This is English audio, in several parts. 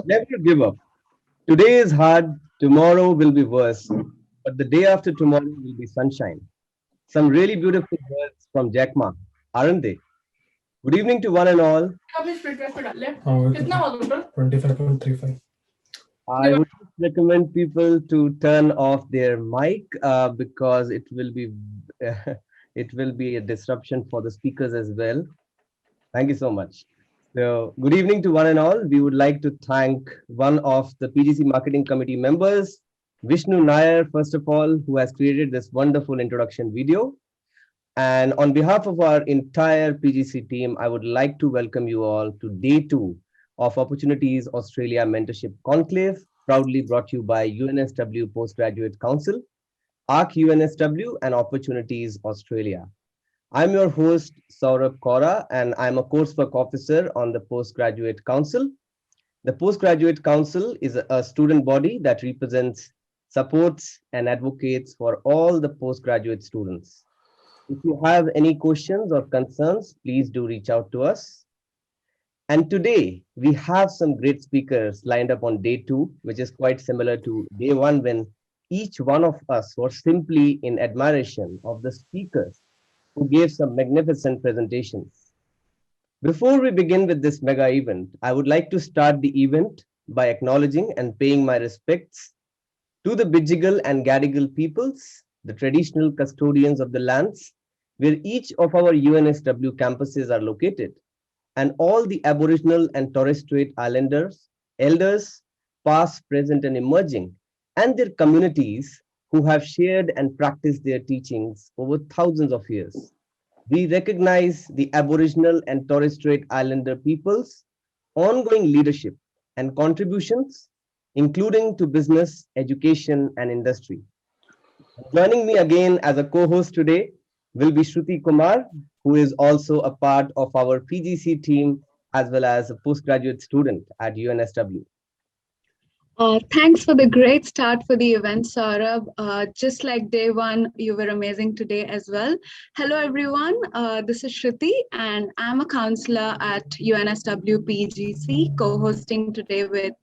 Never give up. Today is hard, tomorrow will be worse, but the day after tomorrow will be sunshine. Some really beautiful words from Jack Ma, aren't they? Good evening to one and all. कितना हुआ total? 25.35. I would recommend people to turn off their mic because it will be a disruption for the speakers as well. Thank you so much. So, good evening to one and all. We would like to thank one of the PGC Marketing Committee members, Vishnu Nair, first of all, who has created this wonderful introduction video. And on behalf of our entire PGC team, I would like to welcome you all to day 2 of Opportunities Australia Mentorship Conclave, proudly brought to you by UNSW Postgraduate Council, ARC UNSW, and Opportunities Australia. I'm your host, Saurabh Kaura, and I'm a coursework officer on the Postgraduate Council. The Postgraduate Council is a student body that represents, supports, and advocates for all the postgraduate students. If you have any questions or concerns, please do reach out to us. And today we have some great speakers lined up on day 2, which is quite similar to day 1 when each one of us was simply in admiration of the speakers who gave some magnificent presentations. Before we begin with this mega event, I would like to start the event by acknowledging and paying my respects to the Bidjigal and Gadigal peoples, the traditional custodians of the lands where each of our UNSW campuses are located, and all the Aboriginal and Torres Strait Islanders, elders, past, present, and emerging, and their communities who have shared and practiced their teachings over thousands of years. We recognize the Aboriginal and Torres Strait Islander peoples' ongoing leadership and contributions, including to business, education, and industry. Joining me again as a co-host today will be Shruti Kumar, who is also a part of our PGC team as well as a postgraduate student at UNSW. Thanks for the great start for the event, Saurabh. Just like day 1, you were amazing today as well. Hello, everyone. This is Shruti, and I'm a counselor at UNSW PGC, co-hosting today with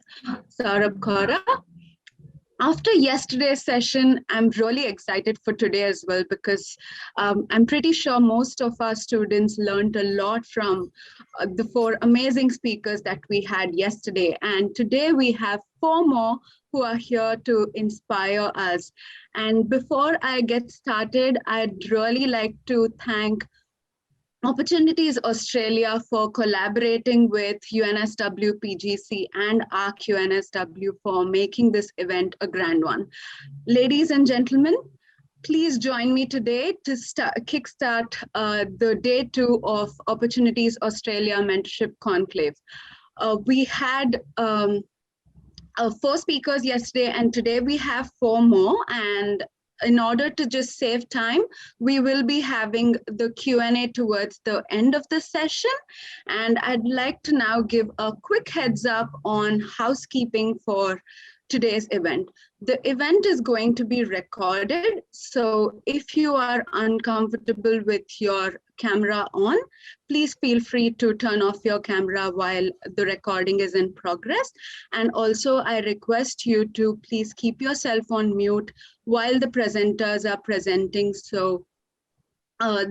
Saurabh Kaura. After yesterday's session, I'm really excited for today as well because I'm pretty sure most of our students learned a lot from the 4 amazing speakers that we had yesterday. And today we have 4 more who are here to inspire us. And before I get started, I'd really like to thank Opportunities Australia for collaborating with UNSW PGC and ARC UNSW for making this event a grand one. Ladies and gentlemen, please join me today to kickstart the day 2 of Opportunities Australia Mentorship Conclave. We had 4 speakers yesterday, and today we have 4 more. And in order to just save time, we will be having the Q&A towards the end of the session. And I'd like to now give a quick heads up on housekeeping for today's event. The event is going to be recorded. So if you are uncomfortable with your camera on, please feel free to turn off your camera while the recording is in progress. And also I request you to please keep yourself on mute while the presenters are presenting, so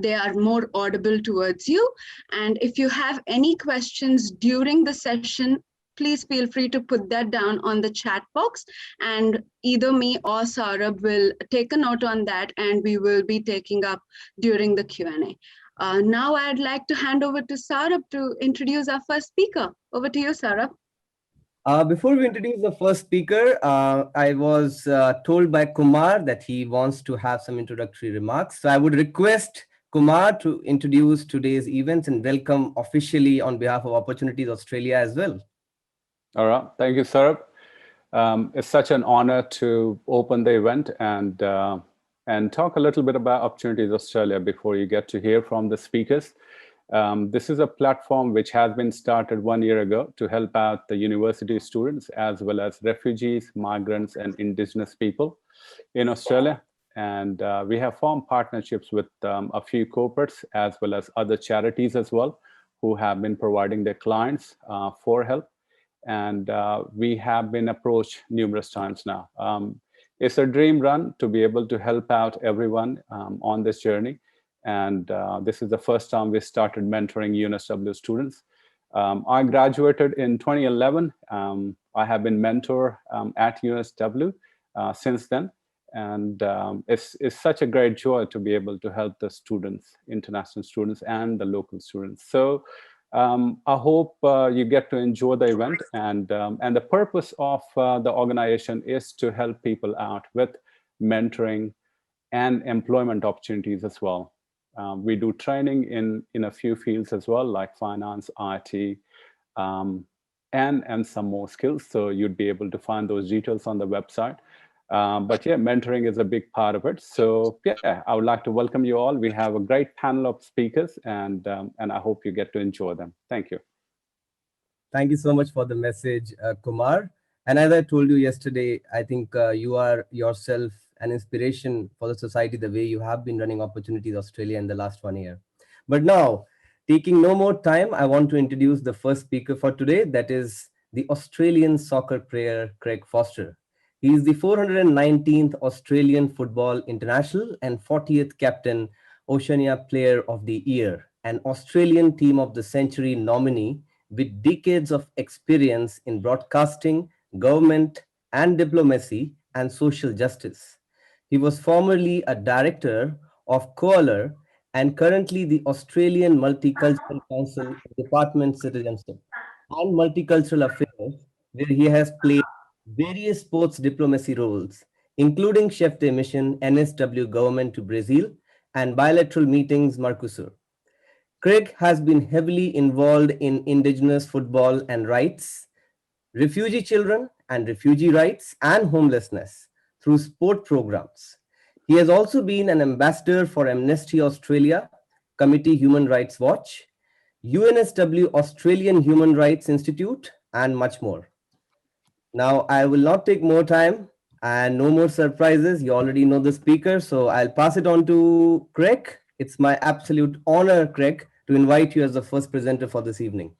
they are more audible towards you. And if you have any questions during the session, please feel free to put that down on the chat box, and either me or Saurabh will take a note on that, and we will be taking up during the Q&A. Now I'd like to hand over to Saurabh to introduce our first speaker. Over to you, Saurabh. Before we introduce the first speaker, I was told by Kumar that he wants to have some introductory remarks. So I would request Kumar to introduce today's events and welcome officially on behalf of Opportunities Australia as well. All right. Thank you, Saurabh. It's such an honor to open the event and talk a little bit about Opportunities Australia before you get to hear from the speakers. This is a platform which has been started 1 year ago to help out the university students as well as refugees, migrants, and Indigenous people in Australia. And we have formed partnerships with a few corporates as well as other charities as well, who have been providing their clients for help. And we have been approached numerous times now. It's a dream run to be able to help out everyone on this journey. And this is the first time we started mentoring UNSW students. I graduated in 2011. I have been mentor at UNSW since then. And it's such a great joy to be able to help the students, international students and the local students. So I hope you get to enjoy the event. And the purpose of the organization is to help people out with mentoring and employment opportunities as well. We do training in a few fields as well, like finance, IT, and some more skills. So you'd be able to find those details on the website. But yeah, mentoring is a big part of it. So yeah, I would like to welcome you all. We have a great panel of speakers, and I hope you get to enjoy them. Thank you. Thank you so much for the message, Kumar. And as I told you yesterday, I think you are yourself an inspiration for the society, the way you have been running Opportunities Australia in the last 1 year. But now, taking no more time, I want to introduce the first speaker for today. That is the Australian soccer player, Craig Foster. He is the 419th Australian Football International and 40th Captain Oceania Player of the Year, an Australian Team of the Century nominee with decades of experience in broadcasting, government and diplomacy, and social justice. He was formerly a director of COO and currently the Australian Multicultural Council Department Citizenship and Multicultural Affairs, where he has played various sports diplomacy roles, including chef de mission NSW government to Brazil and bilateral meetings Mercosur. Craig has been heavily involved in Indigenous football and rights, refugee children and refugee rights, and homelessness through sport programs. He has also been an ambassador for Amnesty Australia, Committee Human Rights Watch, UNSW Australian Human Rights Institute, and much more. Now, I will not take more time and no more surprises. You already know the speaker, so I'll pass it on to Craig. It's my absolute honor, Craig, to invite you as the first presenter for this evening.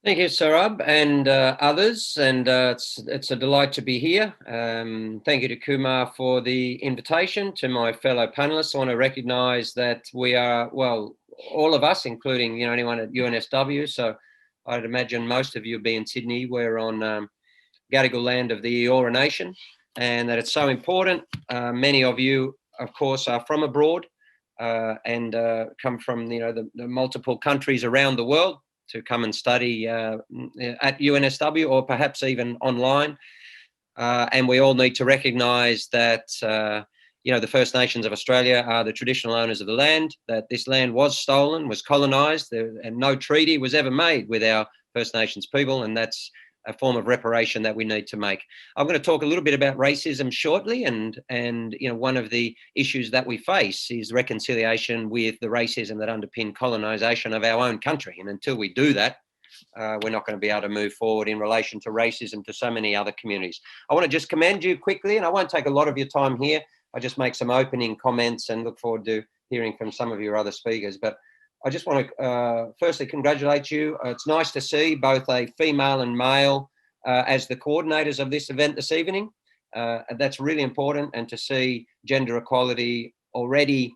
Thank you, Saurabh, and others, and it's a delight to be here. Thank you to Kumar for the invitation. To my fellow panelists, I want to recognise that we are, well, all of us, including anyone at UNSW. So I'd imagine most of you will be in Sydney. We're on Gadigal land of the Eora Nation, and that it's so important. Many of you, of course, are from abroad and come from the multiple countries around the world to come and study at UNSW or perhaps even online. And we all need to recognise that, the First Nations of Australia are the traditional owners of the land, that this land was stolen, was colonised, and no treaty was ever made with our First Nations people, and that's a form of reparation that we need to make. I'm going to talk a little bit about racism shortly, and one of the issues that we face is reconciliation with the racism that underpinned colonisation of our own country. And until we do that, we're not going to be able to move forward in relation to racism to so many other communities. I want to just commend you quickly, and I won't take a lot of your time here. I just make some opening comments and look forward to hearing from some of your other speakers. But I just want to firstly congratulate you. It's nice to see both a female and male as the coordinators of this event this evening. That's really important, and to see gender equality already,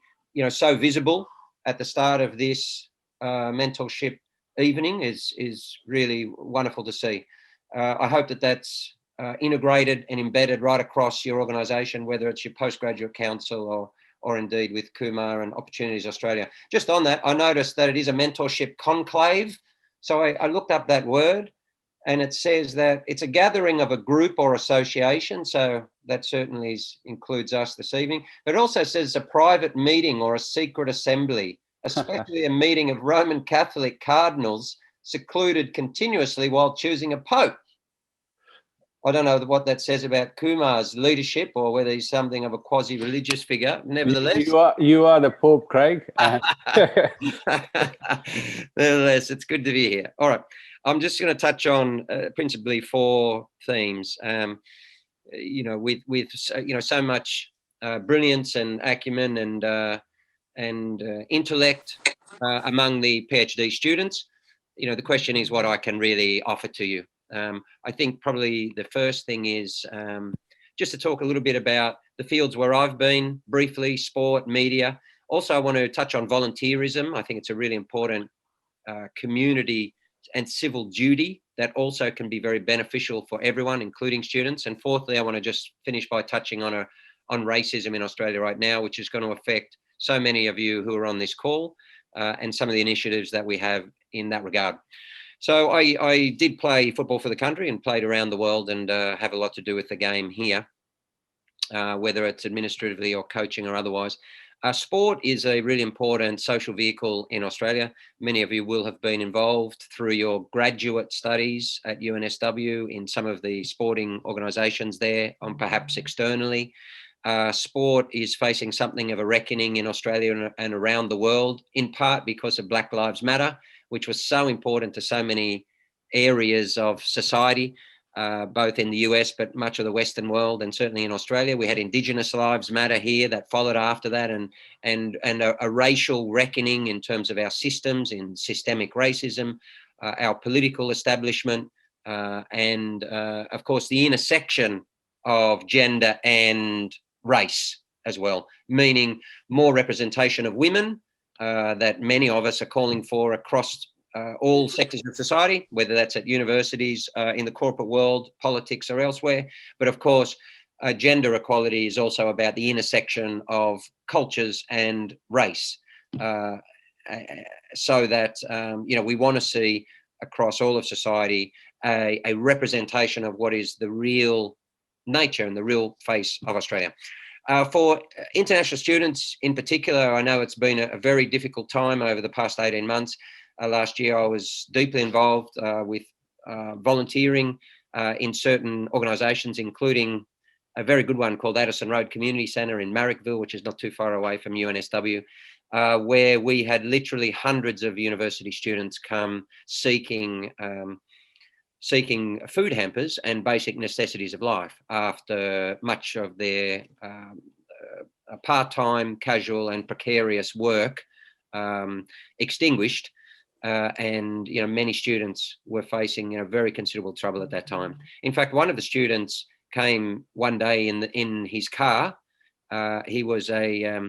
so visible at the start of this mentorship evening is really wonderful to see. I hope that that's integrated and embedded right across your organisation, whether it's your postgraduate council or indeed with Kumar and Opportunities Australia. Just on that, I noticed that it is a mentorship conclave. So I looked up that word, and it says that it's a gathering of a group or association. So that certainly includes us this evening. But it also says it's a private meeting or a secret assembly, especially a meeting of Roman Catholic cardinals secluded continuously while choosing a pope. I don't know what that says about Kumar's leadership or whether he's something of a quasi-religious figure. Nevertheless, you are the Pope, Craig. Nevertheless, it's good to be here. All right, I'm just going to touch on principally 4 themes. With so much brilliance and acumen and intellect among the PhD students. the question is what I can really offer to you. I think probably the first thing is just to talk a little bit about the fields where I've been, briefly, sport, media. Also, I want to touch on volunteerism. I think it's a really important community and civil duty that also can be very beneficial for everyone, including students. And fourthly, I want to just finish by touching on racism in Australia right now, which is going to affect so many of you who are on this call, and some of the initiatives that we have in that regard. So I did play football for the country and played around the world, and have a lot to do with the game here, whether it's administratively or coaching or otherwise. Sport is a really important social vehicle in Australia. Many of you will have been involved through your graduate studies at UNSW in some of the sporting organisations there, and perhaps externally. Sport is facing something of a reckoning in Australia and around the world, in part because of Black Lives Matter, which was so important to so many areas of society, both in the US, but much of the Western world, and certainly in Australia. We had Indigenous Lives Matter here that followed after that, and a racial reckoning in terms of our systems, in systemic racism, our political establishment, and of course the intersection of gender and race as well, meaning more representation of women that many of us are calling for across all sectors of society, whether that's at universities, in the corporate world, politics, or elsewhere. But of course, gender equality is also about the intersection of cultures and race, so that we want to see across all of society a representation of what is the real nature and the real face of Australia. For international students in particular, I know it's been a very difficult time over the past 18 months. Last year, I was deeply involved with volunteering in certain organisations, including a very good one called Addison Road Community Centre in Marrickville, which is not too far away from UNSW, where we had literally hundreds of university students come seeking food hampers and basic necessities of life after much of their part-time, casual and precarious work extinguished. And many students were facing very considerable trouble at that time. In fact, one of the students came one day in his car. He was a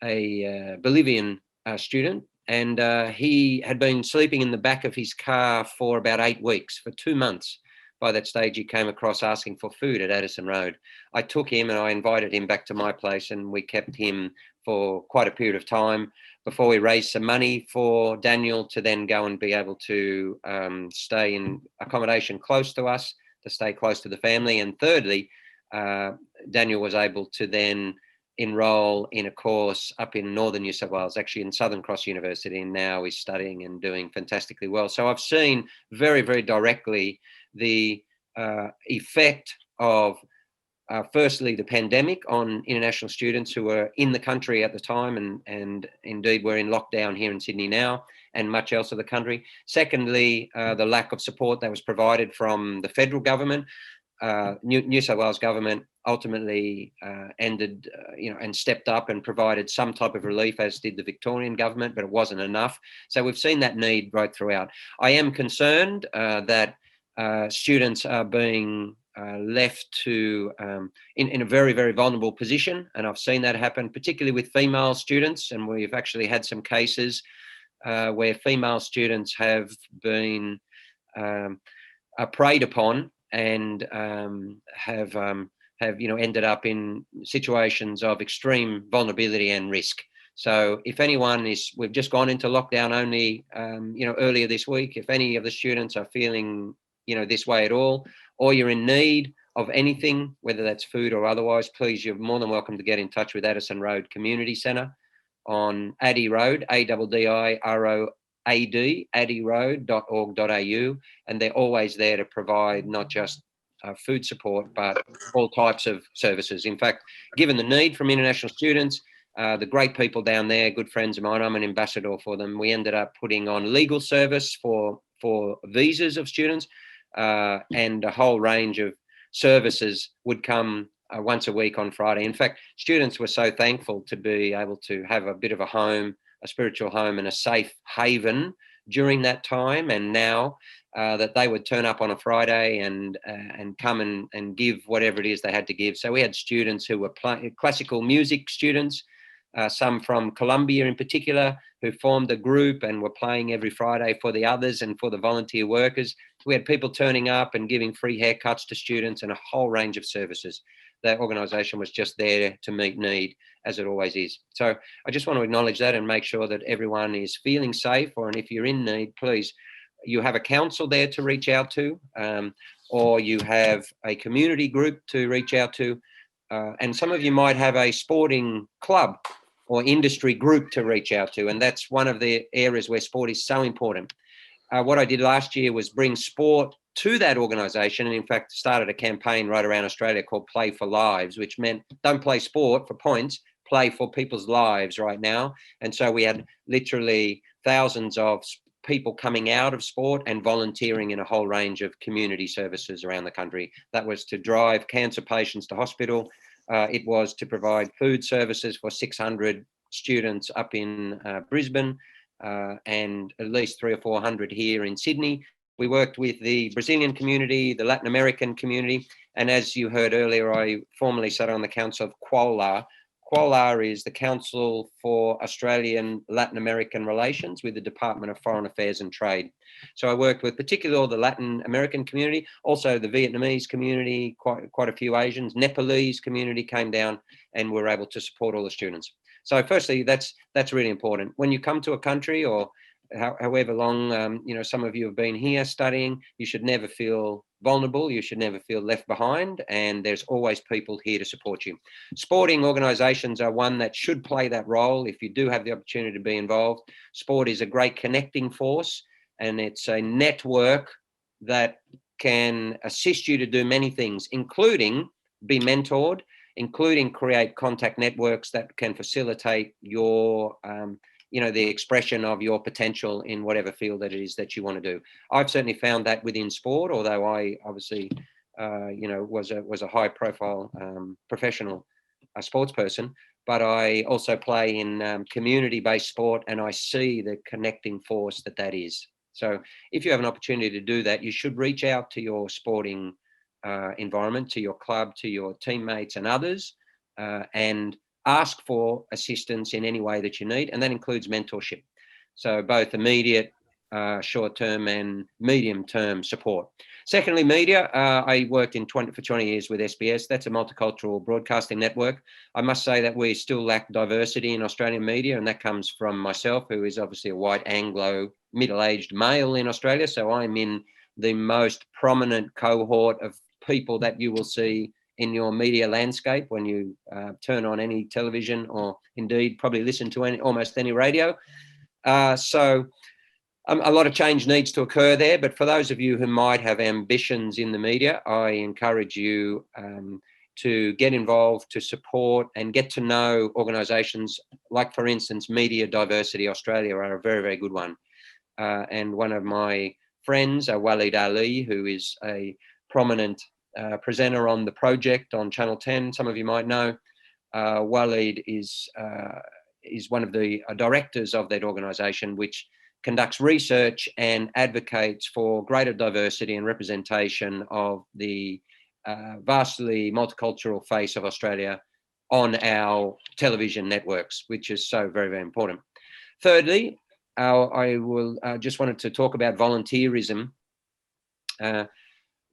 Bolivian student, and he had been sleeping in the back of his car for about 8 weeks, for 2 months. By that stage, he came across asking for food at Addison Road. I took him and I invited him back to my place, and we kept him for quite a period of time before we raised some money for Daniel to then go and be able to stay in accommodation close to us, to stay close to the family. And thirdly, Daniel was able to then enroll in a course up in northern New South Wales, actually in Southern Cross University, and now is studying and doing fantastically well. So I've seen very, very directly the effect of firstly the pandemic on international students who were in the country at the time, and indeed we're in lockdown here in Sydney now and much else of the country. Secondly, the lack of support that was provided from the federal government. New South Wales government ultimately ended, and stepped up and provided some type of relief, as did the Victorian government, but it wasn't enough. So we've seen that need right throughout. I am concerned that students are being left to in a very, very vulnerable position, and I've seen that happen, particularly with female students, and we've actually had some cases where female students have been preyed upon and have ended up in situations of extreme vulnerability and risk. So if anyone we've just gone into lockdown only, earlier this week. If any of the students are feeling, this way at all, or you're in need of anything, whether that's food or otherwise, please, you're more than welcome to get in touch with Addison Road Community Centre on Addy Road, ADDIROAD, addyroad.org.au, and they're always there to provide not just food support, but all types of services. In fact, given the need from international students, the great people down there, good friends of mine, I'm an ambassador for them, we ended up putting on legal service for visas of students, and a whole range of services would come once a week on Friday. In fact, students were so thankful to be able to have a bit of a home, a spiritual home and a safe haven during that time, and now that they would turn up on a Friday and come and give whatever it is they had to give. So we had students who were classical music students, some from Colombia in particular, who formed a group and were playing every Friday for the others and for the volunteer workers. We had people turning up and giving free haircuts to students and a whole range of services. The organisation was just there to meet need, as it always is. So I just want to acknowledge that and make sure that everyone is feeling safe, and if you're in need, please, you have a council there to reach out to, or you have a community group to reach out to, and some of you might have a sporting club or industry group to reach out to, and that's one of the areas where sport is so important. What I did last year was bring sport to that organisation, and in fact started a campaign right around Australia called Play for Lives, which meant don't play sport for points, play for people's lives right now. And so we had literally thousands of people coming out of sport and volunteering in a whole range of community services around the country. That was to drive cancer patients to hospital. It was to provide food services for 600 students up in Brisbane, and at least 300 or 400 here in Sydney. We worked with the Brazilian community, the Latin American community, and as you heard earlier, I formerly sat on the council of COLA. COLA is the Council for Australian Latin American Relations with the Department of Foreign Affairs and Trade. So I worked with particularly the Latin American community, also the Vietnamese community, quite a few Asians, Nepalese community came down and were able to support all the students. So firstly, that's really important. When you come to a country, or however long, some of you have been here studying, you should never feel vulnerable. You should never feel left behind. And there's always people here to support you. Sporting organisations are one that should play that role if you do have the opportunity to be involved. Sport is a great connecting force, and it's a network that can assist you to do many things, including be mentored, including create contact networks that can facilitate your the expression of your potential in whatever field that it is that you want to do. I've certainly found that within sport, although I obviously, was a high profile professional sports person, but I also play in community-based sport, and I see the connecting force that is. So if you have an opportunity to do that, you should reach out to your sporting environment, to your club, to your teammates and others, and ask for assistance in any way that you need, and that includes mentorship. So both immediate, short-term and medium-term support. Secondly, media. I worked for 20 years with SBS. That's a multicultural broadcasting network. I must say that we still lack diversity in Australian media, and that comes from myself, who is obviously a white Anglo middle-aged male in Australia. So I'm in the most prominent cohort of people that you will see in your media landscape when you turn on any television, or indeed probably listen to almost any radio. So a lot of change needs to occur there. But for those of you who might have ambitions in the media, I encourage you to get involved, to support and get to know organisations like, for instance, Media Diversity Australia are a very, very good one. And one of my friends, Walid Ali, who is a prominent presenter on The Project on Channel 10, some of you might know. Walid is one of the directors of that organisation, which conducts research and advocates for greater diversity and representation of the vastly multicultural face of Australia on our television networks, which is so very, very important. Thirdly, I will just wanted to talk about volunteerism.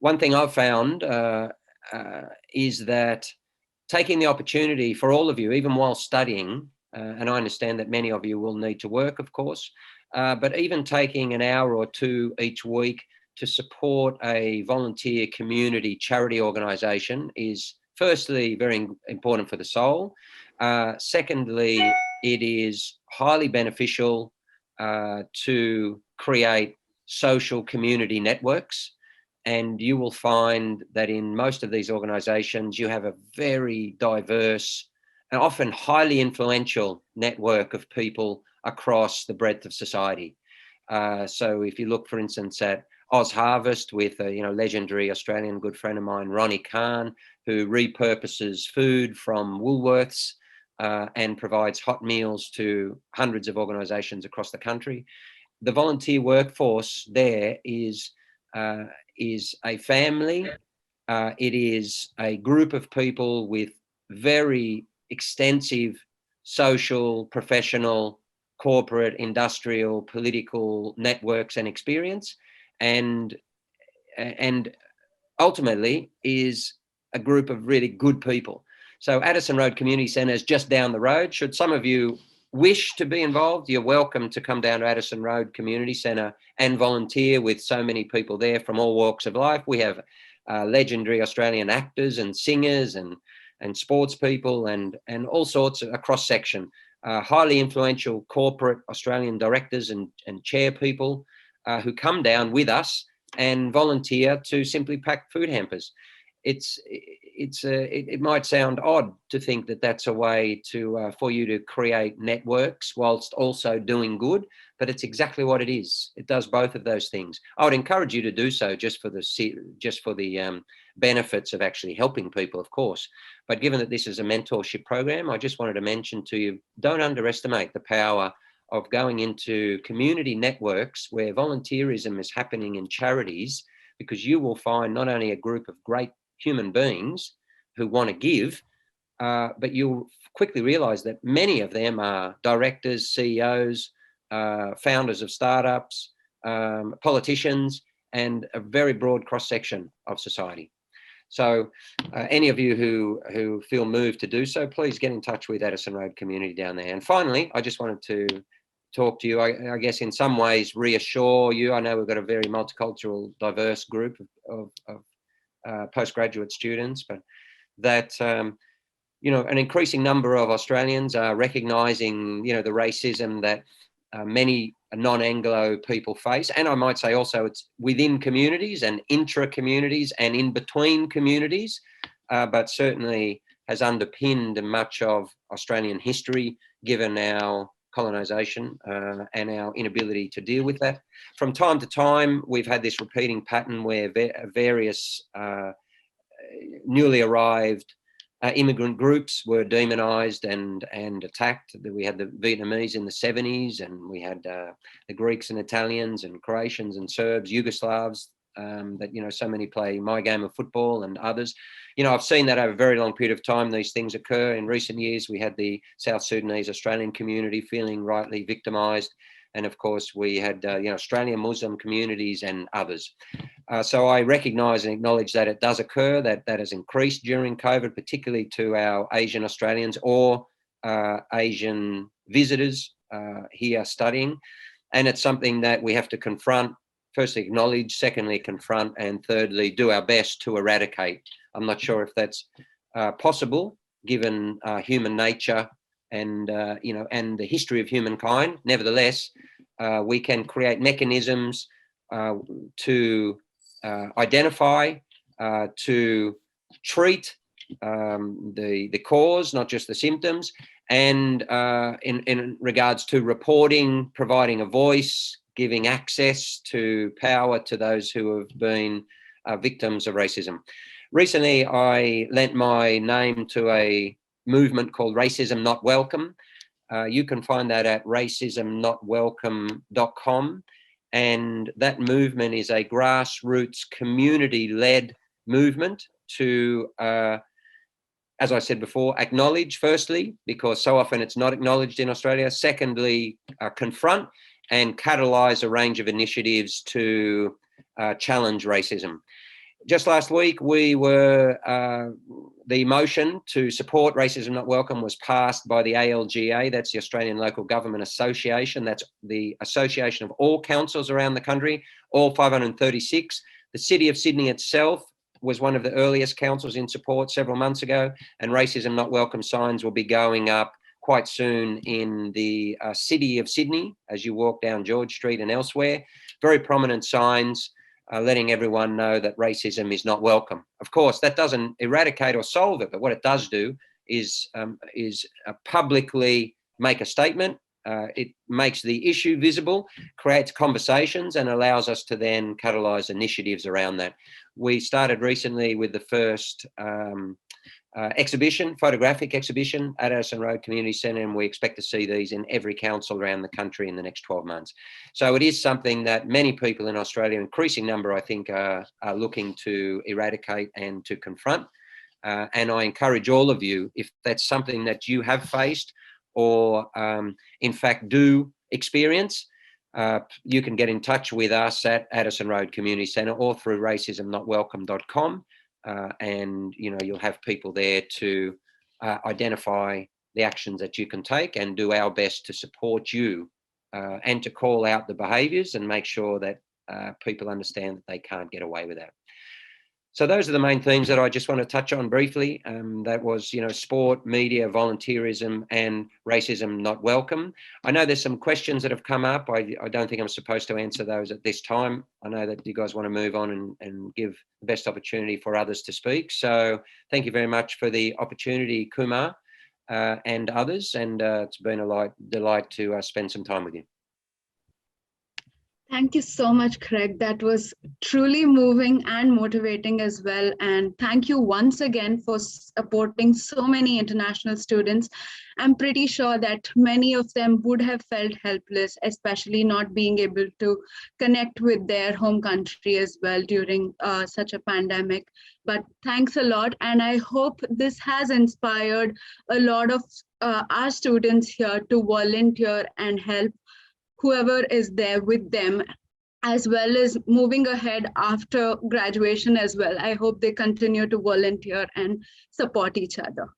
One thing I've found is that taking the opportunity for all of you, even while studying, and I understand that many of you will need to work, of course, but even taking an hour or two each week to support a volunteer community charity organisation is firstly very important for the soul. Secondly, it is highly beneficial to create social community networks. And you will find that in most of these organisations, you have a very diverse and often highly influential network of people across the breadth of society. So if you look, for instance, at Oz Harvest with a legendary Australian good friend of mine, Ronnie Khan, who repurposes food from Woolworths and provides hot meals to hundreds of organisations across the country. the volunteer workforce there is a family. It is a group of people with very extensive social, professional, corporate, industrial, political networks and experience, and ultimately is a group of really good people. So Addison Road Community Centre is just down the road. Should some of you wish to be involved, you're welcome to come down to Addison Road Community Centre and volunteer with so many people there from all walks of life. We have legendary Australian actors and singers and sports people and all sorts of a cross section, highly influential corporate Australian directors and chair people who come down with us and volunteer to simply pack food hampers. It might sound odd to think that that's a way to for you to create networks whilst also doing good, but it's exactly what it is. It does both of those things. I would encourage you to do so just for the benefits of actually helping people, of course. But given that this is a mentorship program, I just wanted to mention to you, don't underestimate the power of going into community networks where volunteerism is happening in charities, because you will find not only a group of great human beings who want to give, but you'll quickly realize that many of them are directors, CEOs, founders of startups, politicians, and a very broad cross-section of society. So any of you who feel moved to do so, please get in touch with Addison Road Community down there. And finally, I just wanted to talk to you, I guess in some ways reassure you. I know we've got a very multicultural, diverse group of postgraduate students, but that you know, an increasing number of Australians are recognising, you know, the racism that many non-Anglo people face, and I might say also it's within communities and intra-communities and in between communities, but certainly has underpinned much of Australian history, given our colonisation and our inability to deal with that. From time to time, we've had this repeating pattern where various newly arrived immigrant groups were demonised and attacked. We had the Vietnamese in the 70s, and we had the Greeks and Italians and Croatians and Serbs, Yugoslavs, that, you know, so many play my game of football and others. You know, I've seen that over a very long period of time, these things occur. In recent years, we had the South Sudanese Australian community feeling rightly victimised. And of course, we had, you know, Australian Muslim communities and others. So I recognise and acknowledge that it does occur, that has increased during COVID, particularly to our Asian Australians or Asian visitors here studying. And it's something that we have to confront, firstly acknowledge, secondly confront, and thirdly do our best to eradicate. I'm not sure if that's possible given human nature and you know, and the history of humankind. Nevertheless, we can create mechanisms to identify, to treat the cause, not just the symptoms, and in regards to reporting, providing a voice, giving access to power to those who have been victims of racism. Recently, I lent my name to a movement called Racism Not Welcome. You can find that at racismnotwelcome.com. And that movement is a grassroots community-led movement to, as I said before, acknowledge, firstly, because so often it's not acknowledged in Australia. Secondly, confront and catalyse a range of initiatives to challenge racism. Just last week, we were, the motion to support Racism Not Welcome was passed by the ALGA, that's the Australian Local Government Association, that's the association of all councils around the country, all 536. The City of Sydney itself was one of the earliest councils in support several months ago, and Racism Not Welcome signs will be going up quite soon in the City of Sydney as you walk down George Street and elsewhere. Very prominent signs letting everyone know that racism is not welcome. Of course, that doesn't eradicate or solve it, but what it does do is publicly make a statement. It makes the issue visible, creates conversations, and allows us to then catalyse initiatives around that. We started recently with the first exhibition, photographic exhibition at Addison Road Community Centre, and we expect to see these in every council around the country in the next 12 months. So it is something that many people in Australia, increasing number, I think, are looking to eradicate and to confront. And I encourage all of you, if that's something that you have faced or in fact do experience, you can get in touch with us at Addison Road Community Centre or through racismnotwelcome.com. And you'll have people there to identify the actions that you can take and do our best to support you and to call out the behaviours and make sure that people understand that they can't get away with that. So those are the main themes that I just want to touch on briefly. That was, sport, media, volunteerism, and racism not welcome. I know there's some questions that have come up. I don't think I'm supposed to answer those at this time. I know that you guys want to move on and give the best opportunity for others to speak. So thank you very much for the opportunity, Kumar, and others. And it's been a delight to spend some time with you. Thank you so much, Craig. That was truly moving and motivating as well. And thank you once again for supporting so many international students. I'm pretty sure that many of them would have felt helpless, especially not being able to connect with their home country as well during such a pandemic. But thanks a lot. And I hope this has inspired a lot of our students here to volunteer and help whoever is there with them, as well as moving ahead after graduation as well. I hope they continue to volunteer and support each other.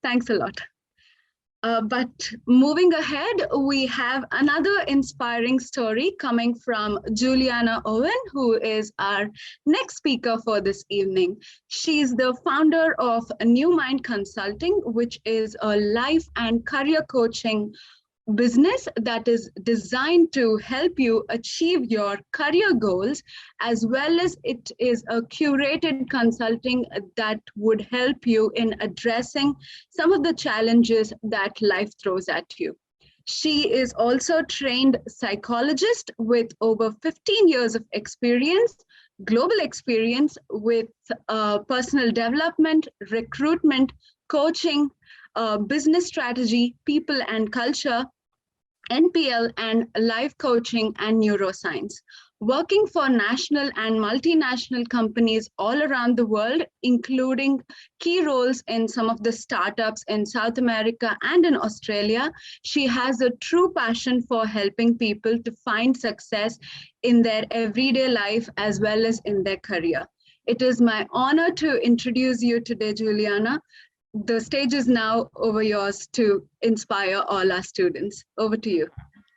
Thanks a lot. But moving ahead, we have another inspiring story coming from Juliana Owen, who is our next speaker for this evening. She's the founder of New Mind Consulting, which is a life and career coaching business that is designed to help you achieve your career goals, as well as it is a curated consulting that would help you in addressing some of the challenges that life throws at you. She is also a trained psychologist with over 15 years of experience, global experience with personal development, recruitment, coaching, business strategy, people and culture, NPL and life coaching and neuroscience, working for national and multinational companies all around the world, including key roles in some of the startups in South America and in Australia. She has a true passion for helping people to find success in their everyday life as well as in their career. It is my honor to introduce you today, Juliana. The stage is now over yours to inspire all our students. Over to you.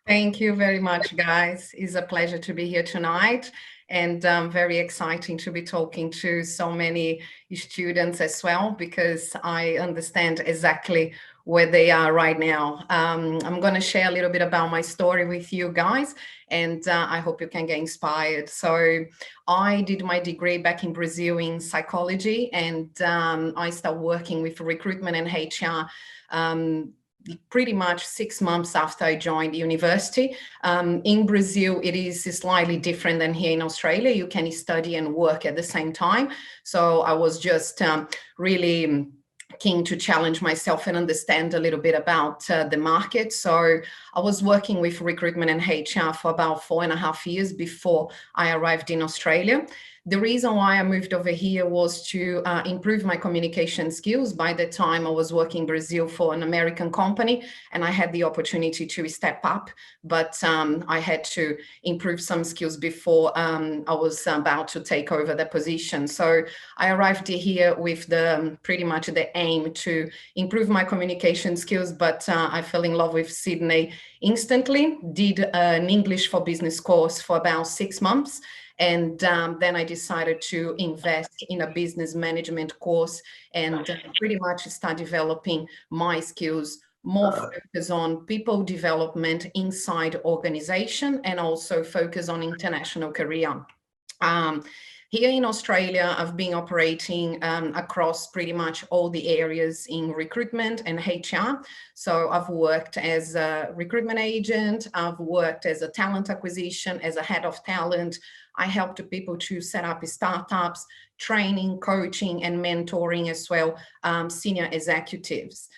Thank you very much, guys. It's a pleasure to be here tonight, and very exciting to be talking to so many students as well, because I understand exactly where they are right now. I'm going to share a little bit about my story with you guys, and I hope you can get inspired. So I did my degree back in Brazil in psychology, and I started working with recruitment and HR pretty much 6 months after I joined university. In Brazil, it is slightly different than here in Australia. You can study and work at the same time. So I was just really keen to challenge myself and understand a little bit about the market. So I was working with recruitment and HR for about 4.5 years before I arrived in Australia. The reason why I moved over here was to improve my communication skills. By the time I was working in Brazil for an American company, and I had the opportunity to step up, but I had to improve some skills before I was about to take over the position. So I arrived here with pretty much the aim to improve my communication skills, but I fell in love with Sydney instantly, did an English for Business course for about 6 months. And then I decided to invest in a business management course and pretty much start developing my skills, more focus on people development inside organization, and also focus on international career. Here in Australia, I've been operating across pretty much all the areas in recruitment and HR. So I've worked as a recruitment agent, I've worked as a talent acquisition, as a head of talent, I help people to set up startups, training, coaching, and mentoring as well, senior executives.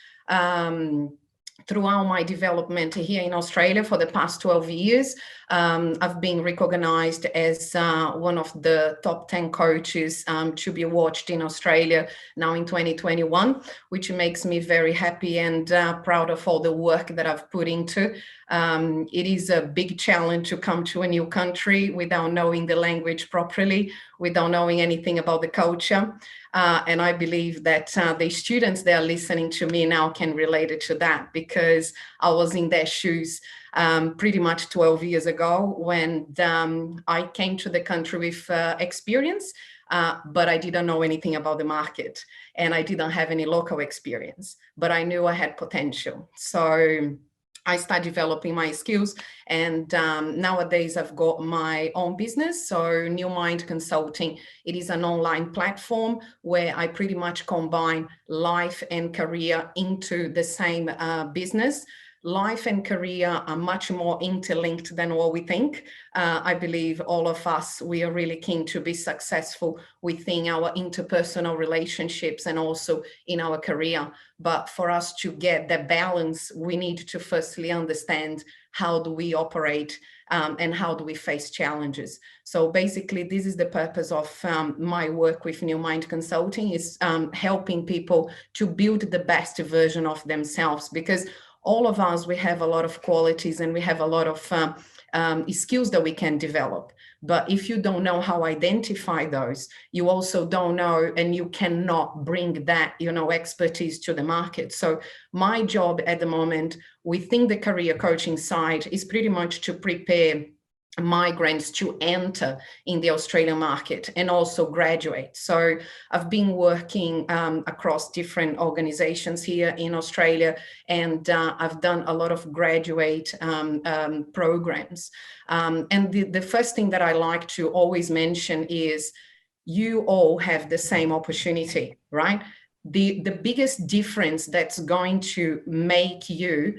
Throughout my development here in Australia for the past 12 years, I've been recognized as one of the top 10 coaches to be watched in Australia now in 2021, which makes me very happy and proud of all the work that I've put into. It is a big challenge to come to a new country without knowing the language properly, without knowing anything about the culture. And I believe that the students that are listening to me now can relate it to that, because I was in their shoes pretty much 12 years ago when I came to the country with experience, but I didn't know anything about the market and I didn't have any local experience, but I knew I had potential. So I started developing my skills, and nowadays I've got my own business. So New Mind Consulting, it is an online platform where I pretty much combine life and career into the same business. Life and career are much more interlinked than what we think. I believe all of us, we are really keen to be successful within our interpersonal relationships and also in our career. But for us to get the balance, we need to firstly understand how do we operate and how do we face challenges. So basically, this is the purpose of my work with New Mind Consulting, is helping people to build the best version of themselves, because all of us, we have a lot of qualities and we have a lot of skills that we can develop. But if you don't know how to identify those, you also don't know, and you cannot bring that, expertise to the market. So my job at the moment within the career coaching side is pretty much to prepare migrants to enter in the Australian market and also graduate. So I've been working across different organizations here in Australia, and I've done a lot of graduate programs. And the first thing that I like to always mention is you all have the same opportunity, right? The biggest difference that's going to make you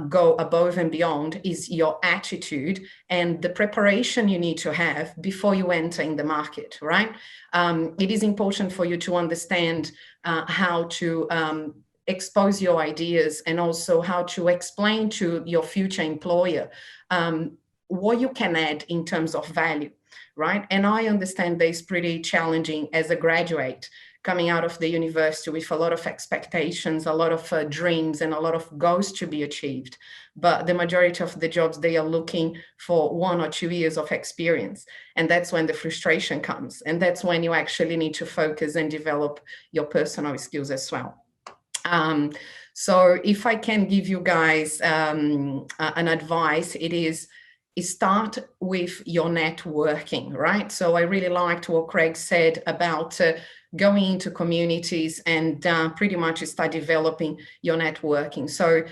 go above and beyond is your attitude and the preparation you need to have before you enter in the market, right? It is important for you to understand how to expose your ideas and also how to explain to your future employer what you can add in terms of value, right? And I understand that it's pretty challenging as a graduate coming out of the university with a lot of expectations, a lot of dreams and a lot of goals to be achieved. But the majority of the jobs, they are looking for 1 or 2 years of experience. And that's when the frustration comes. And that's when you actually need to focus and develop your personal skills as well. So if I can give you guys an advice, it is start with your networking, right? So I really liked what Craig said about going into communities and pretty much start developing your networking. So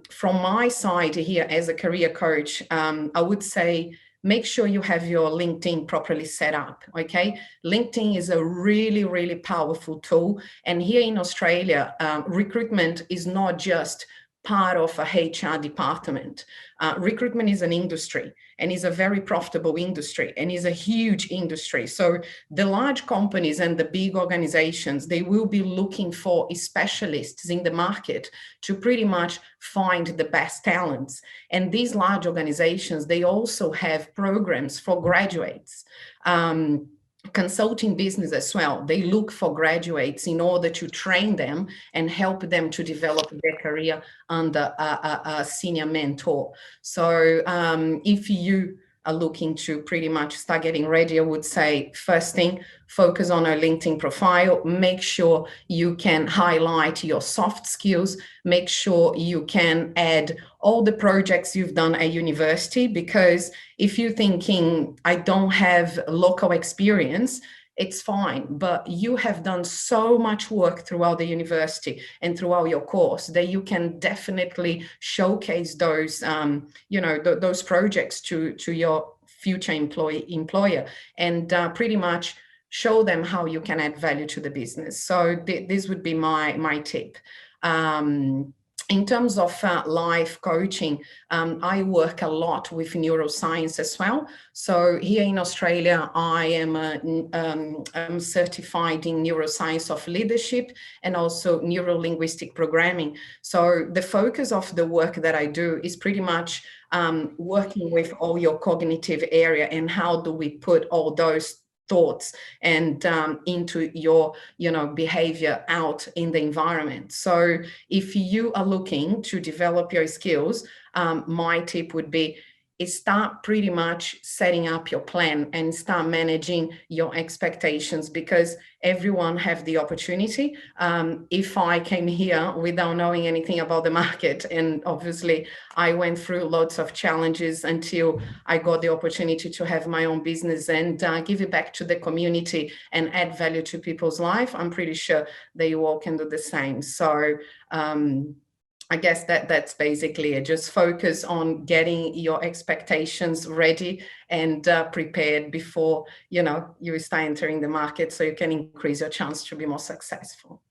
from my side here as a career coach, I would say make sure you have your LinkedIn properly set up, okay? LinkedIn is a really, really powerful tool. And here in Australia, recruitment is not just part of a HR department. Recruitment is an industry, and is a very profitable industry, and is a huge industry. So the large companies and the big organizations, they will be looking for specialists in the market to pretty much find the best talents. And these large organizations, they also have programs for graduates. Consulting business as well, they look for graduates in order to train them and help them to develop their career under a senior mentor. So if you are looking to pretty much start getting ready, I would say first thing, focus on a LinkedIn profile. Make sure you can highlight your soft skills. Make sure you can add all the projects you've done at university, because if you're thinking, I don't have local experience, it's fine, but you have done so much work throughout the university and throughout your course that you can definitely showcase those, those projects to your future employer and pretty much show them how you can add value to the business. So this would be my tip. in terms of life coaching, I work a lot with neuroscience as well. So here in Australia, I am I'm certified in neuroscience of leadership and also neuro-linguistic programming. So the focus of the work that I do is pretty much working with all your cognitive area and how do we put all those thoughts and into your behavior out in the environment. So if you are looking to develop your skills, my tip would be start pretty much setting up your plan and start managing your expectations, because everyone have the opportunity. If I came here without knowing anything about the market, and obviously I went through lots of challenges until I got the opportunity to have my own business and give it back to the community and add value to people's life, I'm pretty sure that you all can do the same. So I guess that's basically it. Just focus on getting your expectations ready and prepared before you start entering the market, so you can increase your chance to be more successful.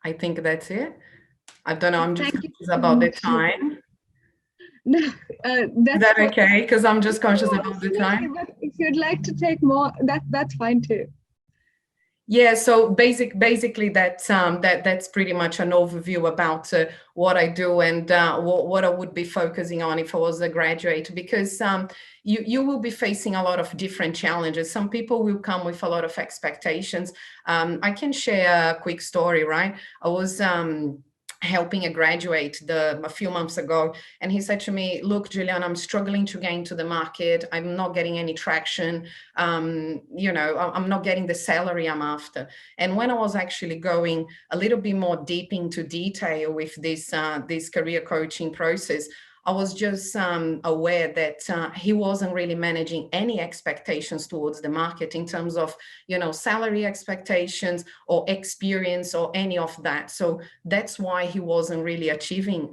I think that's it. I don't know. I'm just conscious about the time. No, Is that okay? Because I'm just conscious about the time. But if you'd like to take more, that's fine too. Yeah, so basically that's pretty much an overview about what I do and what I would be focusing on if I was a graduate, because you will be facing a lot of different challenges. Some people will come with a lot of expectations. I can share a quick story, right? I was helping a graduate a few months ago, and he said to me, look, Juliana, I'm struggling to get into the market. I'm not getting any traction. I'm not getting the salary I'm after. And when I was actually going a little bit more deep into detail with this career coaching process, I was just aware that he wasn't really managing any expectations towards the market in terms of, salary expectations or experience or any of that. So that's why he wasn't really achieving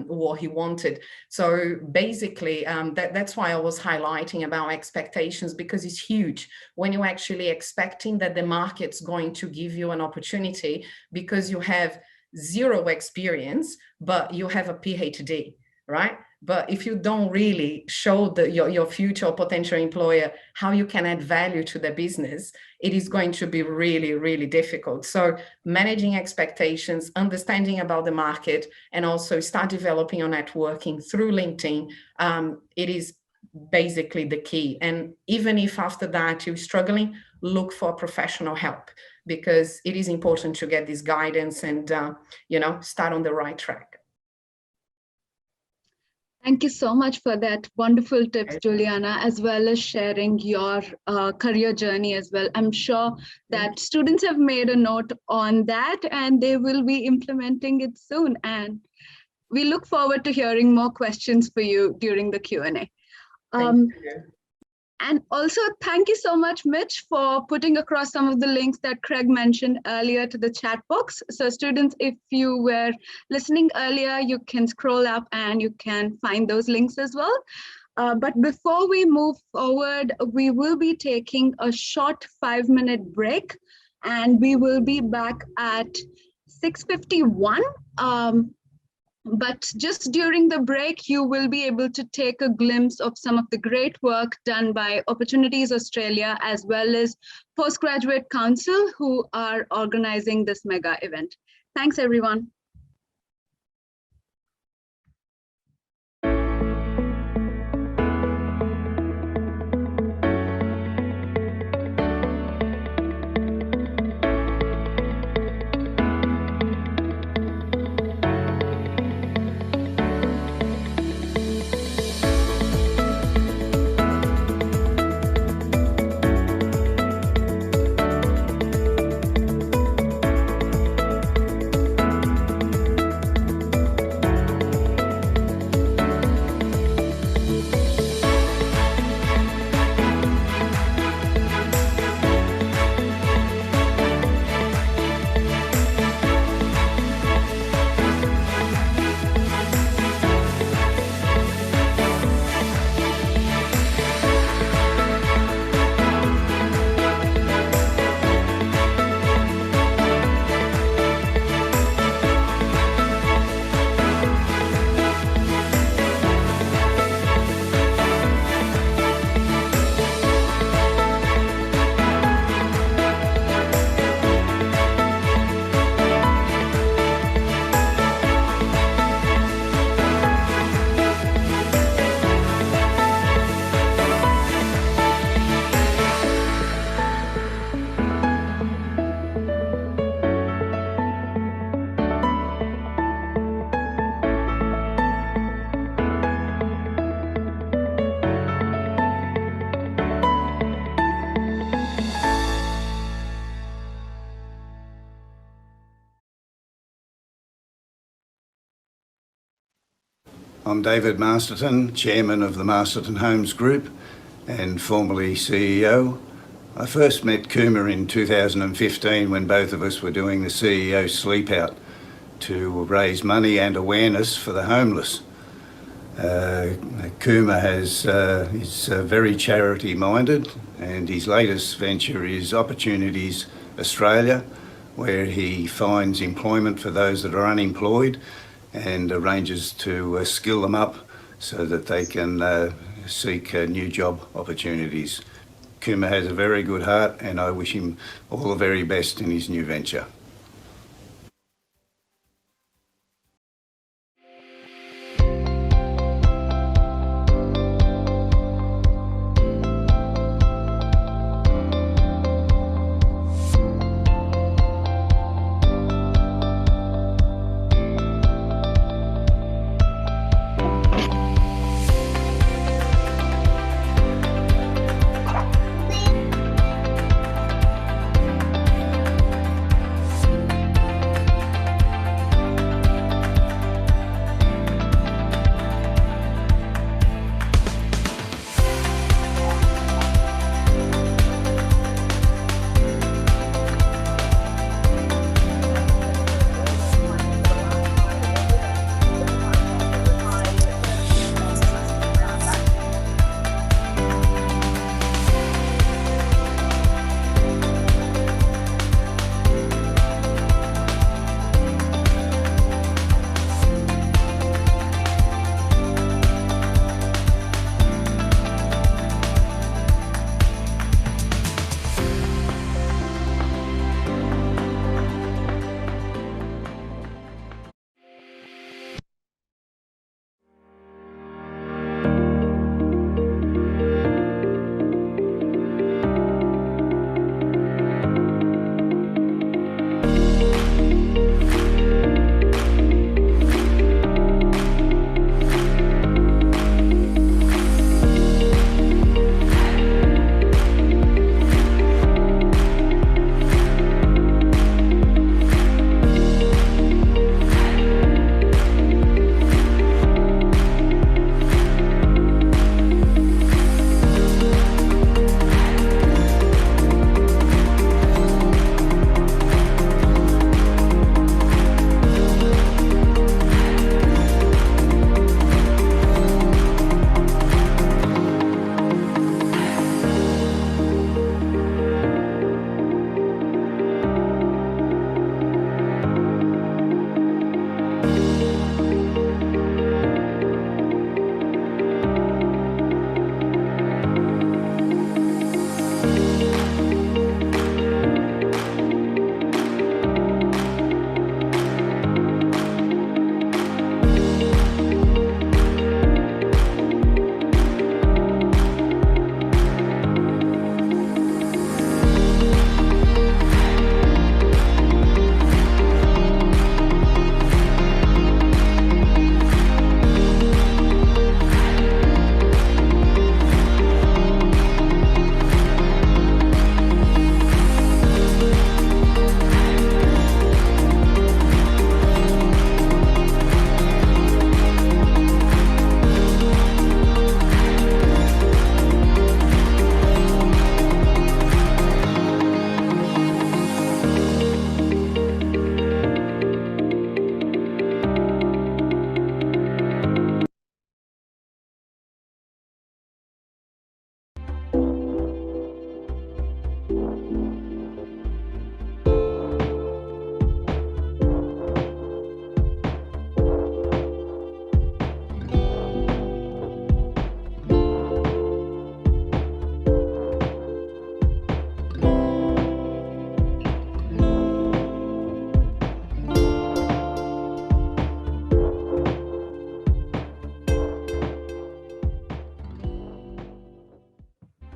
what he wanted. So basically, that's why I was highlighting about expectations, because it's huge when you're actually expecting that the market's going to give you an opportunity because you have zero experience, but you have a PhD. Right? But if you don't really show your future or potential employer how you can add value to the business, it is going to be really, really difficult. So managing expectations, understanding about the market, and also start developing your networking through LinkedIn, it is basically the key. And even if after that you're struggling, look for professional help, because it is important to get this guidance and, start on the right track. Thank you so much for that wonderful tips, Juliana, as well as sharing your career journey as well. I'm sure that students have made a note on that and they will be implementing it soon. And we look forward to hearing more questions for you during the Q&A. And also, thank you so much, Mitch, for putting across some of the links that Craig mentioned earlier to the chat box. So students, if you were listening earlier, you can scroll up and you can find those links as well. But before we move forward, we will be taking a short 5-minute break, and we will be back at 6:51. But just during the break, you will be able to take a glimpse of some of the great work done by Opportunities Australia, as well as Postgraduate Council, who are organizing this mega event. Thanks, everyone. I'm David Masterton, Chairman of the Masterton Homes Group and formerly CEO. I first met Kuma in 2015 when both of us were doing the CEO Sleep Out to raise money and awareness for the homeless. Kuma is very charity minded, and his latest venture is Opportunities Australia, where he finds employment for those that are unemployed and arranges to skill them up so that they can seek new job opportunities. Kuma has a very good heart, and I wish him all the very best in his new venture.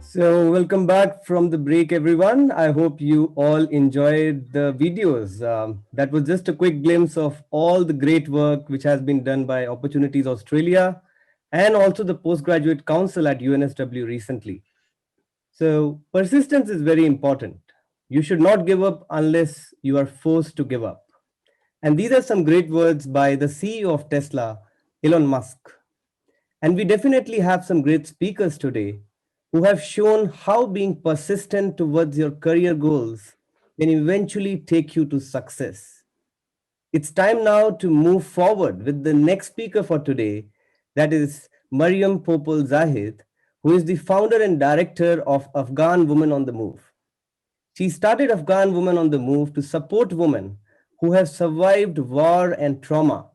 So welcome back from the break, everyone. I hope you all enjoyed the videos. That was just a quick glimpse of all the great work which has been done by Opportunities Australia and also the Postgraduate Council at UNSW recently. So persistence is very important. You should not give up unless you are forced to give up. And these are some great words by the CEO of Tesla, Elon Musk. And we definitely have some great speakers today who have shown how being persistent towards your career goals can eventually take you to success. It's time now to move forward with the next speaker for today, that is Maryam Zahid, who is the founder and director of Afghan Women on the Move. She started Afghan Women on the Move to support women who have survived war and trauma.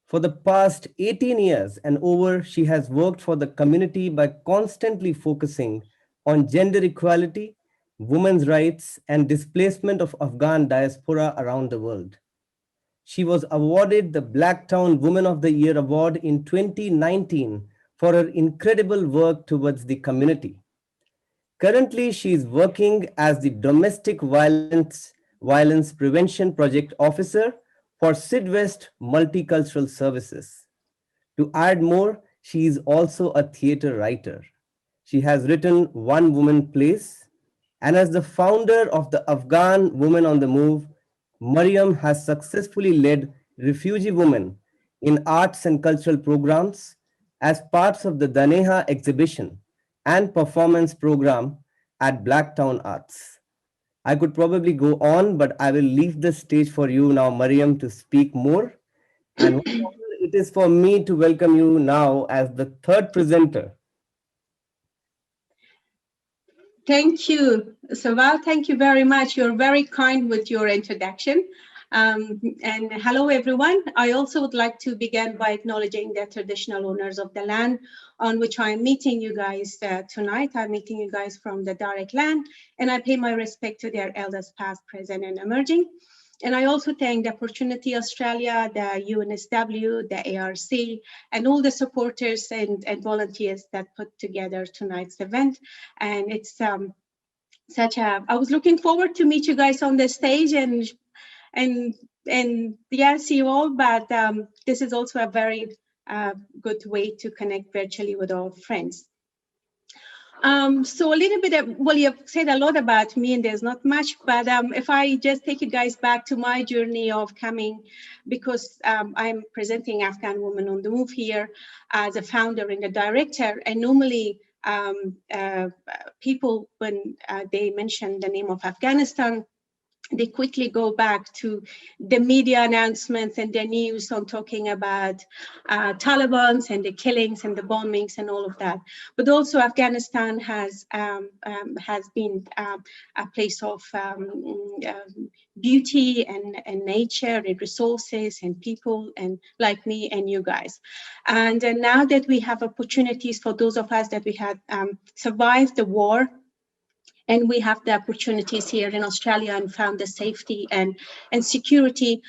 For the past 18 years and over, she has worked for the community by constantly focusing on gender equality, women's rights, and displacement of Afghan diaspora around the world. She was awarded the Blacktown Woman of the Year Award in 2019 for her incredible work towards the community. Currently, she is working as the Domestic Violence Prevention Project Officer for Sidwest Multicultural Services. To add more, she is also a theater writer. She has written One Woman Plays, and as the founder of the Afghan Women on the Move, Maryam has successfully led refugee women in arts and cultural programs as parts of the Daneha exhibition and performance program at Blacktown Arts. I could probably go on, but I will leave the stage for you now, Maryam, to speak more. And what honor it is for me to welcome you now as the third presenter. Thank you, Saval. Thank you very much. You're very kind with your introduction. And hello, everyone. I also would like to begin by acknowledging the traditional owners of the land on which I'm meeting you guys tonight. I'm meeting you guys from the direct land, and I pay my respect to their elders past, present, and emerging. And I also thank the Opportunity Australia, the UNSW, the ARC, and all the supporters and volunteers that put together tonight's event. And it's I was looking forward to meet you guys on the stage and yeah, see you all, but this is also a very good way to connect virtually with our friends. So a little bit of, well, you've said a lot about me and there's not much, but if I just take you guys back to my journey of coming, because I'm presenting Afghan Women on the Move here as a founder and a director, and normally people, when they mention the name of Afghanistan, they quickly go back to the media announcements and the news on talking about Taliban and the killings and the bombings and all of that. But also Afghanistan has been a place of beauty and nature and resources and people and like me and you guys. And now that we have opportunities for those of us that we had survived the war, and we have the opportunities here in Australia and found the safety and security.